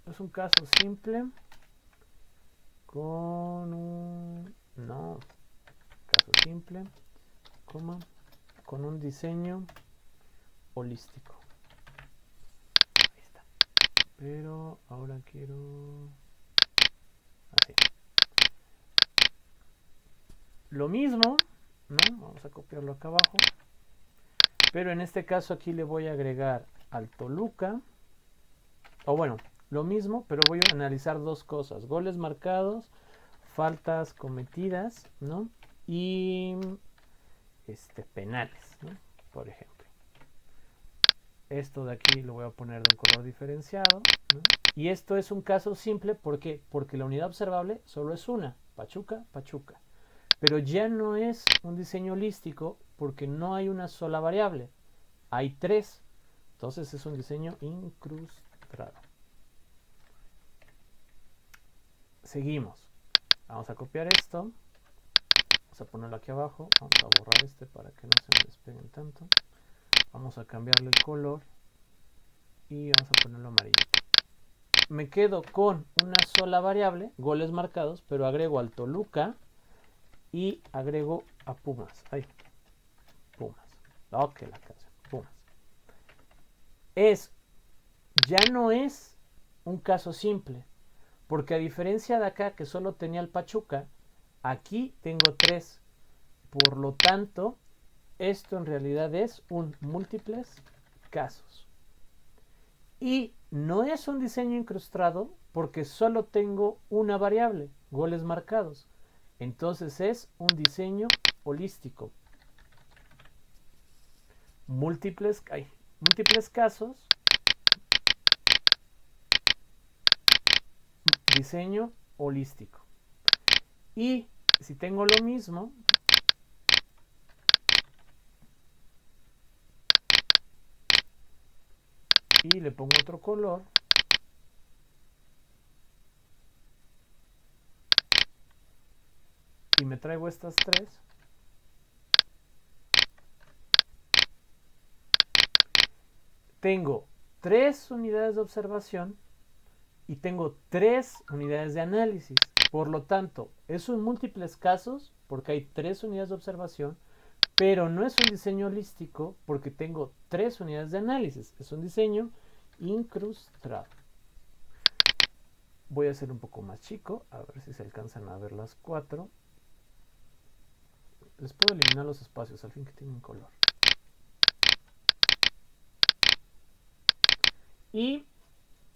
Es un caso simple con un, no, caso simple, coma, con un diseño holístico. Ahí está. Pero ahora quiero así. Lo mismo, ¿no? Vamos a copiarlo acá abajo. Pero en este caso aquí le voy a agregar al Toluca. O bueno, lo mismo, pero voy a analizar dos cosas. Goles marcados, faltas cometidas, ¿no? Y penales, ¿no? Por ejemplo. Esto de aquí lo voy a poner de un color diferenciado, ¿no? Y esto es un caso simple, ¿por qué? Porque la unidad observable solo es una, Pachuca, Pachuca. Pero ya no es un diseño holístico porque no hay una sola variable, hay tres. Entonces es un diseño incrustado. Seguimos. Vamos a copiar esto. Vamos a ponerlo aquí abajo. Vamos a borrar este para que no se me despeguen tanto. Vamos a cambiarle el color y vamos a ponerlo amarillo. Me quedo con una sola variable, goles marcados, pero agrego al Toluca y agrego a Pumas. Ahí. Pumas. Ok, la canción. Pumas. Ya no es un caso simple, porque a diferencia de acá que solo tenía el Pachuca, aquí tengo tres. Por lo tanto, esto en realidad es un múltiples casos. Y no es un diseño incrustado porque solo tengo una variable, goles marcados. Entonces es un diseño holístico. Múltiples casos. Diseño holístico. Y si tengo lo mismo, y le pongo otro color, y me traigo estas tres, tengo 3 unidades de observación y tengo 3 unidades de análisis. Por lo tanto, es un múltiples casos porque hay 3 unidades de observación, pero no es un diseño holístico porque tengo 3 unidades de análisis. Es un diseño incrustado. Voy a hacer un poco más chico, a ver si se alcanzan a ver las 4. Les puedo eliminar los espacios, al fin que tienen color. Y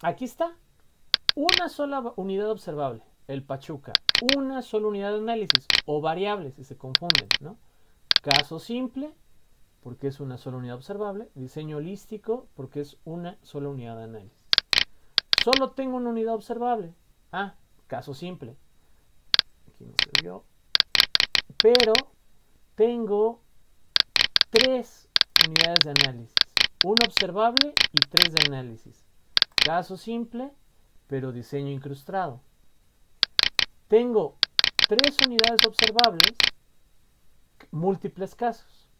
aquí está. Una sola unidad observable, el Pachuca. Una sola unidad de análisis o variables si se confunden, ¿no? Caso simple, porque es una sola unidad observable. Diseño holístico, porque es una sola unidad de análisis. Solo tengo una unidad observable. Ah, caso simple. Aquí no se vio. Pero tengo 3 unidades de análisis. Una observable y 3 de análisis. Caso simple, pero diseño incrustado. Tengo 3 unidades observables, múltiples casos.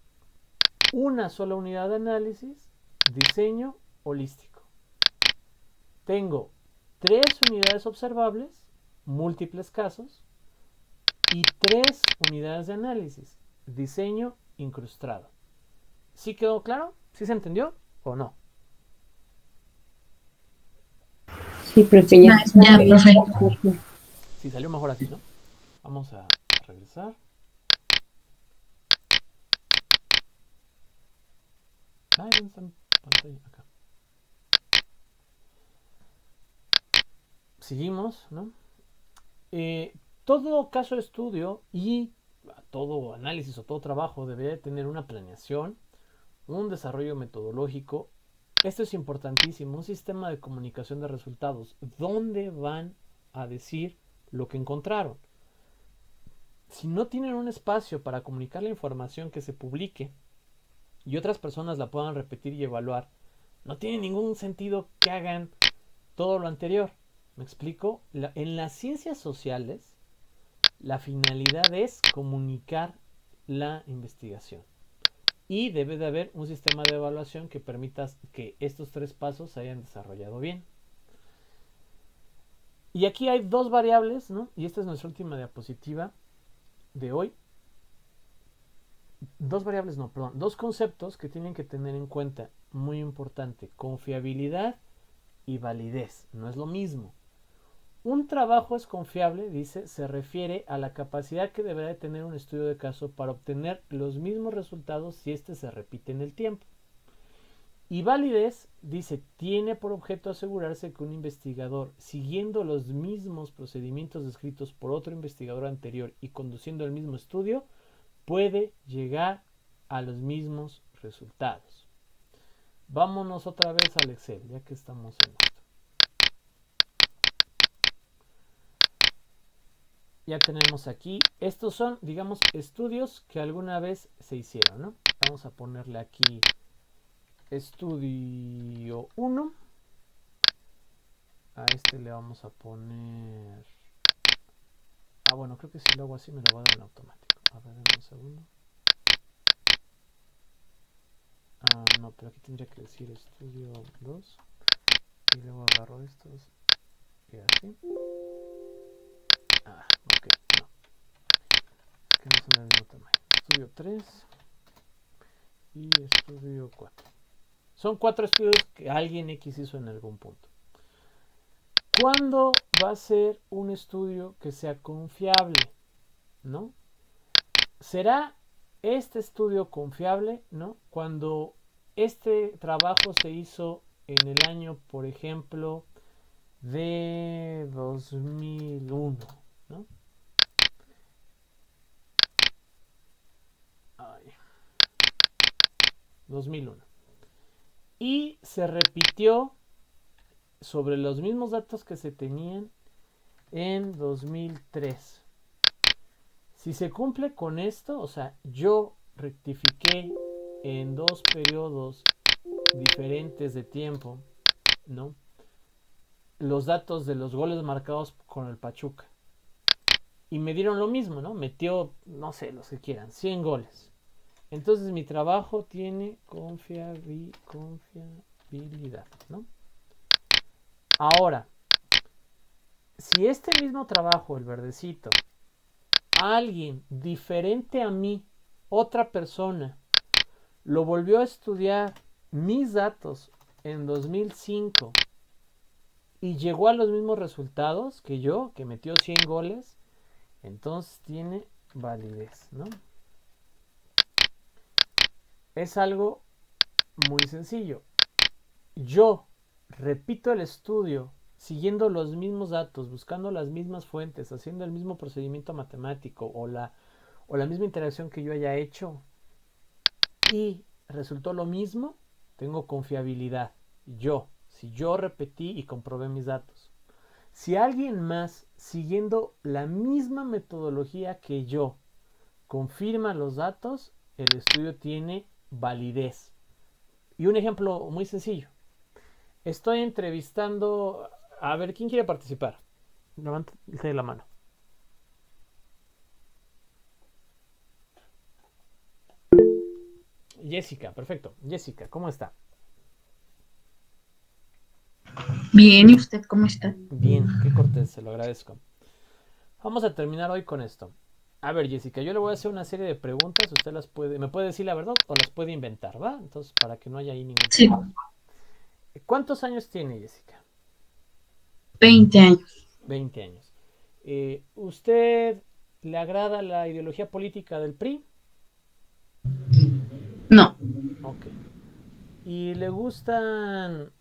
Una sola unidad de análisis, diseño holístico. Tengo 3 unidades observables, múltiples casos, y 3 unidades de análisis, diseño incrustado. ¿Sí quedó claro? ¿Sí se entendió o no? Sí, profe, ya. Ya, profe. Sí, salió mejor así, ¿no? Vamos a regresar. ¿Dónde está mi pantalla? Acá. Seguimos, ¿no? Todo caso de estudio y todo análisis o todo trabajo debe tener una planeación, un desarrollo metodológico. Esto es importantísimo, un sistema de comunicación de resultados. ¿Dónde van a decir lo que encontraron? Si no tienen un espacio para comunicar la información que se publique y otras personas la puedan repetir y evaluar, no tiene ningún sentido que hagan todo lo anterior. ¿Me explico? En las ciencias sociales, la finalidad es comunicar la investigación. Y debe de haber un sistema de evaluación que permita que estos 3 pasos se hayan desarrollado bien. Y aquí hay dos variables, ¿no? Y esta es nuestra última diapositiva de hoy. Dos conceptos que tienen que tener en cuenta, muy importante: confiabilidad y validez. No es lo mismo. Un trabajo es confiable, dice, se refiere a la capacidad que deberá de tener un estudio de caso para obtener los mismos resultados si éste se repite en el tiempo. Y validez, dice, tiene por objeto asegurarse que un investigador, siguiendo los mismos procedimientos descritos por otro investigador anterior y conduciendo el mismo estudio, puede llegar a los mismos resultados. Vámonos otra vez al Excel, ya que estamos en esto. Ya tenemos aquí, estos son, digamos, estudios que alguna vez se hicieron, ¿no? Vamos a ponerle aquí estudio 1. A este le vamos a poner... bueno, creo que si lo hago así me lo va a dar en automático. A ver, un segundo. No, pero aquí tendría que decir estudio 2. Y luego agarro estos y así. Ok, no. Es que no son del mismo tamaño. Estudio 3 y estudio 4. Son 4 estudios que alguien X hizo en algún punto. ¿Cuándo va a ser un estudio que sea confiable? ¿No? ¿Será este estudio confiable? ¿No? Cuando este trabajo se hizo en el año, por ejemplo, de 2001, ¿no? 2001. Y se repitió sobre los mismos datos que se tenían en 2003. Si se cumple con esto, o sea, yo rectifiqué en 2 periodos diferentes de tiempo, ¿no?, los datos de los goles marcados con el Pachuca. Y me dieron lo mismo, ¿no? Metió, no sé, los que quieran, 100 goles. Entonces mi trabajo tiene confiabilidad, ¿no? Ahora, si este mismo trabajo, el verdecito, alguien diferente a mí, otra persona, lo volvió a estudiar mis datos en 2005 y llegó a los mismos resultados que yo, que metió 100 goles, entonces tiene validez, ¿no? Es algo muy sencillo. Yo repito el estudio siguiendo los mismos datos, buscando las mismas fuentes, haciendo el mismo procedimiento matemático o la misma interacción que yo haya hecho y resultó lo mismo, tengo confiabilidad. Si yo repetí y comprobé mis datos. Si alguien más, siguiendo la misma metodología que yo, confirma los datos, el estudio tiene validez. Y un ejemplo muy sencillo. Estoy entrevistando... A ver, ¿quién quiere participar? Levante la mano. Jessica, perfecto. Jessica, ¿cómo está? Bien, ¿y usted cómo está? Bien, qué cortés, se lo agradezco. Vamos a terminar hoy con esto. A ver, Jessica, yo le voy a hacer una serie de preguntas. Usted me puede decir la verdad o las puede inventar, ¿va? Entonces, para que no haya ahí ningún problema. ¿Cuántos años tiene Jessica? 20 años. 20 años. ¿Usted le agrada la ideología política del PRI? No. Ok. ¿Y le gustan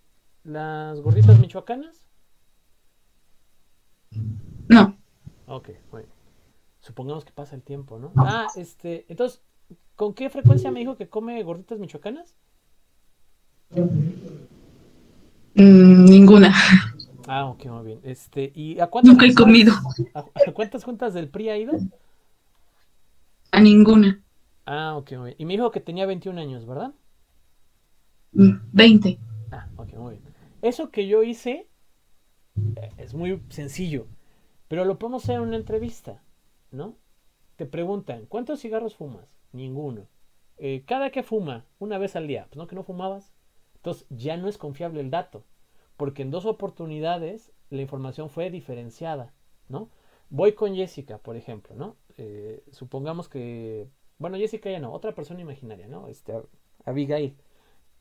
las gorditas michoacanas? No. Ok, bueno. Supongamos que pasa el tiempo, ¿no? Entonces, ¿con qué frecuencia me dijo que come gorditas michoacanas? Ninguna. Ok, muy bien. ¿Y a cuántas Nunca he comido. ¿A cuántas juntas del PRI ha ido? A ninguna. Ok, muy bien. Y me dijo que tenía 21 años, ¿verdad? 20. Ok, muy bien. Eso que yo hice es muy sencillo, pero lo podemos hacer en una entrevista, ¿no? Te preguntan, ¿cuántos cigarros fumas? Ninguno. ¿Cada que fuma? Una vez al día. Pues no, que no fumabas. Entonces ya no es confiable el dato, porque en 2 oportunidades la información fue diferenciada, ¿no? Voy con Jessica, por ejemplo, ¿no? Supongamos que, bueno, Jessica ya no, otra persona imaginaria, ¿no? Abigail.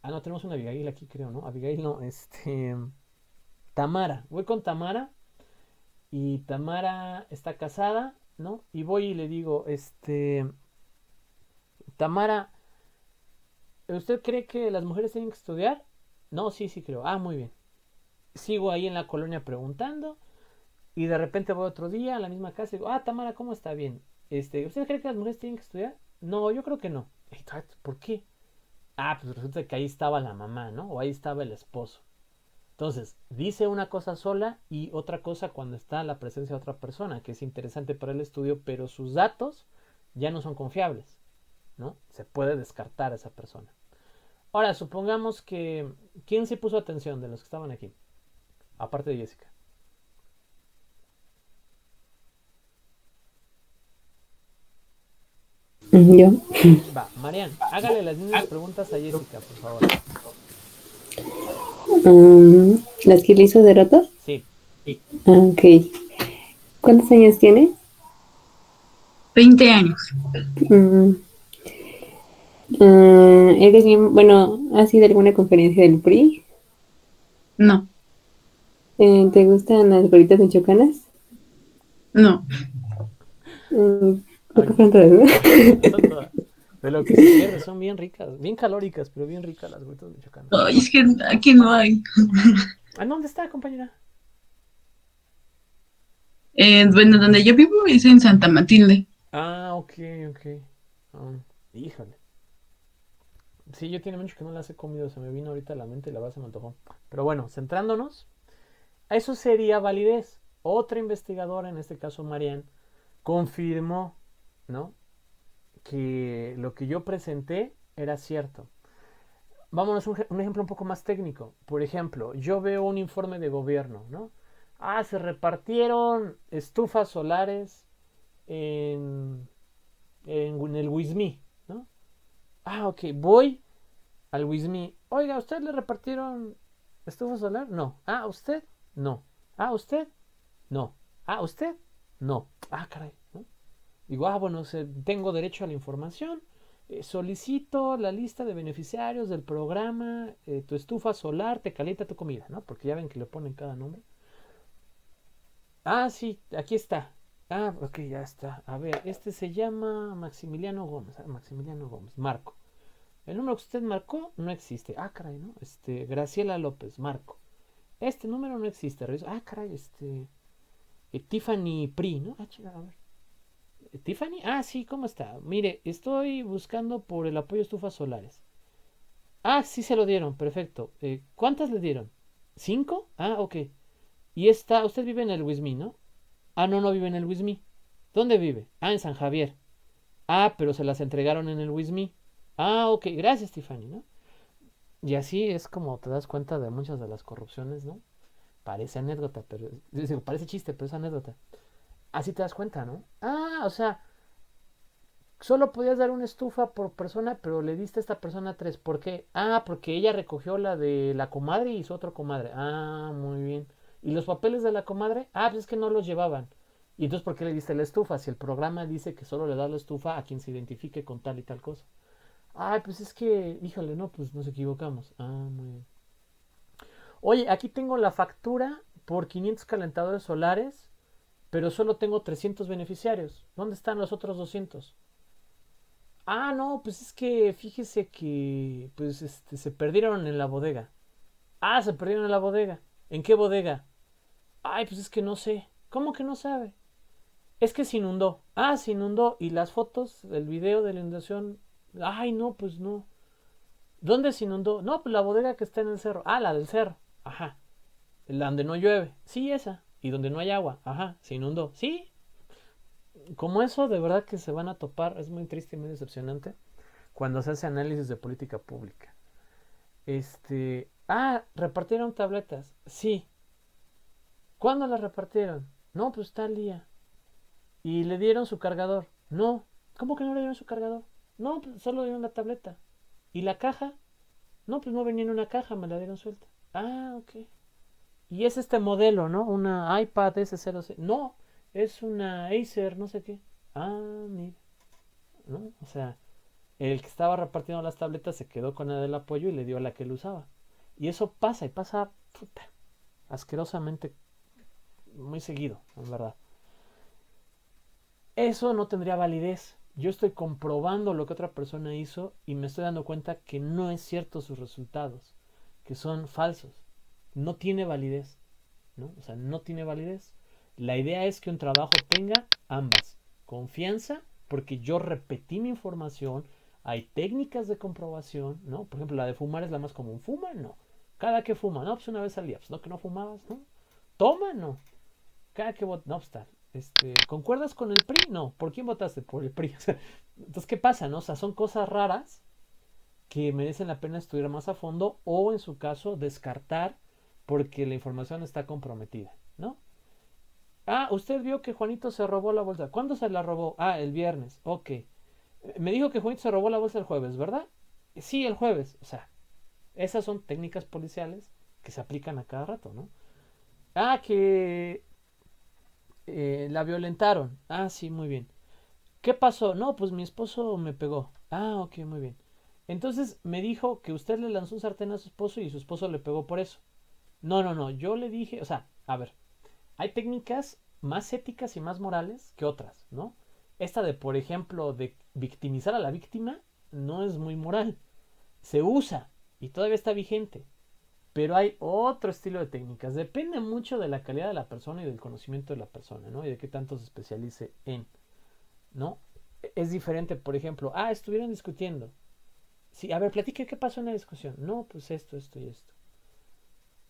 Ah, no, tenemos una Abigail aquí, creo, ¿no? Abigail no, Tamara. Voy con Tamara y Tamara está casada, ¿no? Y voy y le digo, Tamara, ¿usted cree que las mujeres tienen que estudiar? No, sí, sí creo. Ah, muy bien. Sigo ahí en la colonia preguntando y de repente voy otro día a la misma casa y digo, ah, Tamara, ¿cómo está? Bien. ¿Usted cree que las mujeres tienen que estudiar? No, yo creo que no. ¿Por qué? Ah, pues resulta que ahí estaba la mamá, ¿no? O ahí estaba el esposo. Entonces, dice una cosa sola y otra cosa cuando está la presencia de otra persona, que es interesante para el estudio, pero sus datos ya no son confiables, ¿no? Se puede descartar a esa persona. Ahora, supongamos que... ¿Quién se puso atención de los que estaban aquí? Aparte de Jessica. Yo. Va, Marian, hágale las mismas preguntas a Jessica, por favor. ¿Las que le hizo de rato? Sí. Ok. ¿Cuántos años tiene? 20 años. Mm, ¿Eres bien, bueno, has ido a alguna conferencia del PRI? No, ¿Te gustan las gorditas michoacanas? no. Mm, creo que Ok, fueron todas, ¿no? son todas. De lo que se pierde, son bien ricas, bien calóricas, pero bien ricas las gorditas michoacanas. Ay, es que aquí no hay. ¿Ah, dónde está, compañera? Bueno, donde yo vivo es en Santa Matilde. Ah, ok, ok. Ah, híjole. Sí, yo tiene mucho que no las he comido, se me vino ahorita a la mente y la verdad se me antojó. Pero bueno, centrándonos, eso sería validez. Otra investigadora, en este caso Marian, confirmó, ¿no? Que lo que yo presenté era cierto. Vámonos a un ejemplo un poco más técnico. Por ejemplo, yo veo un informe de gobierno, ¿no? Ah, se repartieron estufas solares en el Wismi, ¿no? Ah, ok, voy al Wismi. Oiga, ¿a usted le repartieron estufa solar? No. Ah, ¿usted? No. Ah, ¿usted? No. Ah, ¿usted? No. Ah, caray, ¿no? Digo, bueno, tengo derecho a la información. Solicito la lista de beneficiarios del programa. Tu estufa solar te calienta tu comida, ¿no? Porque ya ven que le ponen cada nombre. Ah, sí, aquí está. Ah, ok, ya está. A ver, este se llama Maximiliano Gómez. Maximiliano Gómez, Marco. El número que usted marcó no existe. Ah, caray, ¿no? Graciela López, Marco. Este número no existe. Reviso. Ah, caray, Tiffany Pri, ¿no? Ah, chica, a ver. Tiffany, ah, sí, ¿cómo está? Mire, estoy buscando por el apoyo a estufas solares. Ah, sí se lo dieron, perfecto. ¿Cuántas le dieron? ¿5? Ah, ok. Y usted vive en el Wismi, ¿no? Ah, no, no vive en el Wismi. ¿Dónde vive? Ah, en San Javier. Ah, pero se las entregaron en el Wismi. Ah, ok, gracias, Tiffany, ¿no? Y así es como te das cuenta de muchas de las corrupciones, ¿no? Parece anécdota, pero... parece chiste, pero es anécdota. Así te das cuenta, ¿no? Ah, o sea, solo podías dar una estufa por persona, pero le diste a esta persona 3. ¿Por qué? Ah, porque ella recogió la de la comadre y su otro comadre. Ah, muy bien. ¿Y los papeles de la comadre? Ah, pues es que no los llevaban. ¿Y entonces por qué le diste la estufa? Si el programa dice que solo le das la estufa a quien se identifique con tal y tal cosa. Ay, pues es que, híjole, no, pues nos equivocamos. Ah, muy bien. Oye, aquí tengo la factura por 500 calentadores solares, pero solo tengo 300 beneficiarios. ¿Dónde están los otros 200? Ah, no, pues es que fíjese que pues se perdieron en la bodega. Ah, se perdieron en la bodega. ¿En qué bodega? Ay, pues es que no sé. ¿Cómo que no sabe? Es que se inundó. Ah, se inundó. ¿Y las fotos, el video de la inundación? Ay, no, pues no. ¿Dónde se inundó? No, pues la bodega que está en el cerro. Ah, la del cerro. Ajá. La donde no llueve. Sí, esa. Y donde no hay agua. Ajá, se inundó. Sí. Como eso, de verdad que se van a topar. Es muy triste y muy decepcionante cuando se hace análisis de política pública. ¿Repartieron tabletas? Sí. ¿Cuándo las repartieron? No, pues tal día. ¿Y le dieron su cargador? No. ¿Cómo que no le dieron su cargador? No, pues solo dieron la tableta. ¿Y la caja? No, pues no venía en una caja, me la dieron suelta. Ah, ok. Y es este modelo, ¿no? Una iPad S06. No, es una Acer, no sé qué. Ah, mira, ¿no? O sea, el que estaba repartiendo las tabletas se quedó con la del apoyo y le dio la que él usaba. Y eso pasa, y pasa puta, asquerosamente muy seguido, en verdad. Eso no tendría validez. Yo estoy comprobando lo que otra persona hizo y me estoy dando cuenta que no es cierto sus resultados, que son falsos. No tiene validez, ¿no? O sea, no tiene validez. La idea es que un trabajo tenga ambas. Confianza, porque yo repetí mi información, hay técnicas de comprobación, ¿no? Por ejemplo, la de fumar es la más común. ¿Fuma? No. ¿Cada que fuma? No, pues una vez al día. Pues no, que no fumabas, ¿no? ¿Toma? No. Cada que votas, no, pues tal. ¿Concuerdas con el PRI? No. ¿Por quién votaste? Por el PRI. O sea, entonces, ¿qué pasa, no? O sea, son cosas raras que merecen la pena estudiar más a fondo o, en su caso, descartar porque la información está comprometida, ¿no? Ah, usted vio que Juanito se robó la bolsa. ¿Cuándo se la robó? Ah, el viernes. Ok. Me dijo que Juanito se robó la bolsa el jueves, ¿verdad? Sí, el jueves. O sea, esas son técnicas policiales que se aplican a cada rato, ¿no? Ah, que la violentaron. Ah, sí, muy bien. ¿Qué pasó? No, pues mi esposo me pegó. Ah, ok, muy bien. Entonces me dijo que usted le lanzó un sartén a su esposo y su esposo le pegó por eso. No, no, no, yo le dije, o sea, a ver, hay técnicas más éticas y más morales que otras, ¿no? Esta de, por ejemplo, de victimizar a la víctima no es muy moral. Se usa y todavía está vigente. Pero hay otro estilo de técnicas. Depende mucho de la calidad de la persona y del conocimiento de la persona, ¿no? Y de qué tanto se especialice en, ¿no? Es diferente, por ejemplo, estuvieron discutiendo. Sí, a ver, platique qué pasó en la discusión. No, pues esto y esto.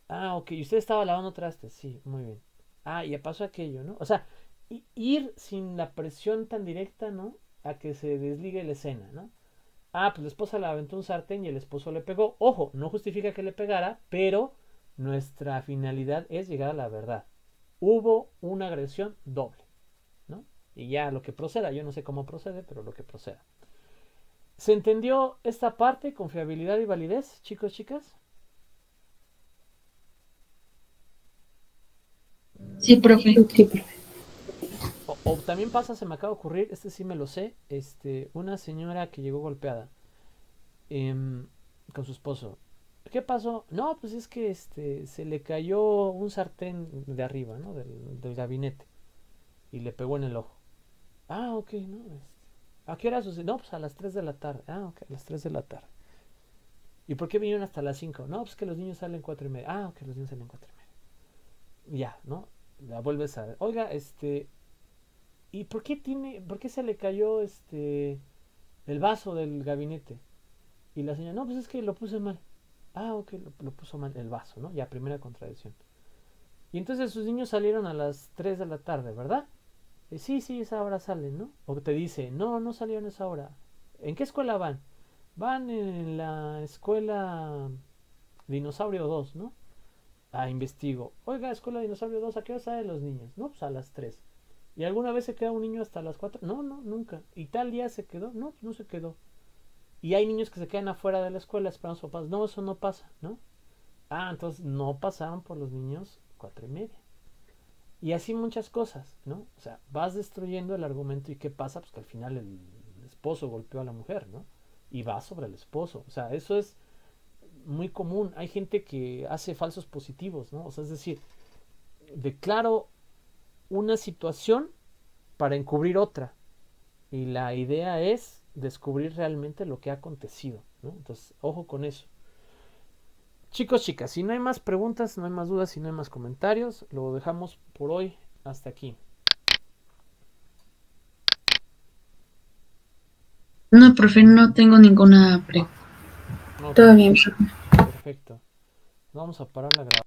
Ah, ok, y usted estaba lavando trastes. Sí, muy bien. Ah, ya pasó aquello, ¿no? O sea, ir sin la presión tan directa, ¿no? A que se desligue la escena, ¿no? Ah, pues la esposa le aventó un sartén y el esposo le pegó. Ojo, no justifica que le pegara, pero nuestra finalidad es llegar a la verdad. Hubo una agresión doble, ¿no? Y ya lo que proceda, yo no sé cómo procede, pero lo que proceda. ¿Se entendió esta parte? ¿Confiabilidad y validez, chicos, chicas? Sí, profe. Sí, profe. O también pasa, se me acaba de ocurrir, este sí me lo sé, una señora que llegó golpeada con su esposo. ¿Qué pasó? No, pues es que se le cayó un sartén de arriba, ¿no? Del gabinete y le pegó en el ojo. Ah, ok, ¿no? ¿A qué hora sucedió? No, pues a las 3 de la tarde. Ah, ok, a las 3 de la tarde. ¿Y por qué vinieron hasta las 5? No, pues que los niños salen 4:30. Ah, ok, los niños salen 4:30. Ya, ¿no? La vuelves a ver. Oiga, ¿y por qué se le cayó el vaso del gabinete? Y la señora, no, pues es que lo puse mal. Ah, ok, lo puso mal el vaso, ¿no? Ya, primera contradicción. Y entonces sus niños salieron a las 3 de la tarde, ¿verdad? Sí, esa hora salen, ¿no? O te dice, no, no salieron a esa hora. ¿En qué escuela van? Van en la escuela Dinosaurio 2, ¿no? Ah, investigo. Oiga, escuela Dinosaurio 2, ¿a qué hora salen los niños? No, pues a las 3. ¿Y alguna vez se queda un niño hasta las 4? No, no, nunca. ¿Y tal día se quedó? No, pues no se quedó. Y hay niños que se quedan afuera de la escuela esperando a sus papás. No, eso no pasa, ¿no? Ah, entonces no pasaron por los niños 4:30. Y así muchas cosas, ¿no? O sea, vas destruyendo el argumento y ¿qué pasa? Pues que al final el esposo golpeó a la mujer, ¿no? Y va sobre el esposo. O sea, eso es muy común. Hay gente que hace falsos positivos, ¿no? O sea, es decir, declaro una situación para encubrir otra. Y la idea es descubrir realmente lo que ha acontecido, ¿no? Entonces, ojo con eso. Chicos, chicas, si no hay más preguntas, no hay más dudas, si no hay más comentarios, lo dejamos por hoy hasta aquí. No, profe, no tengo ninguna pregunta. Ok, Todo bien, profe. perfecto. Vamos a parar la grabación.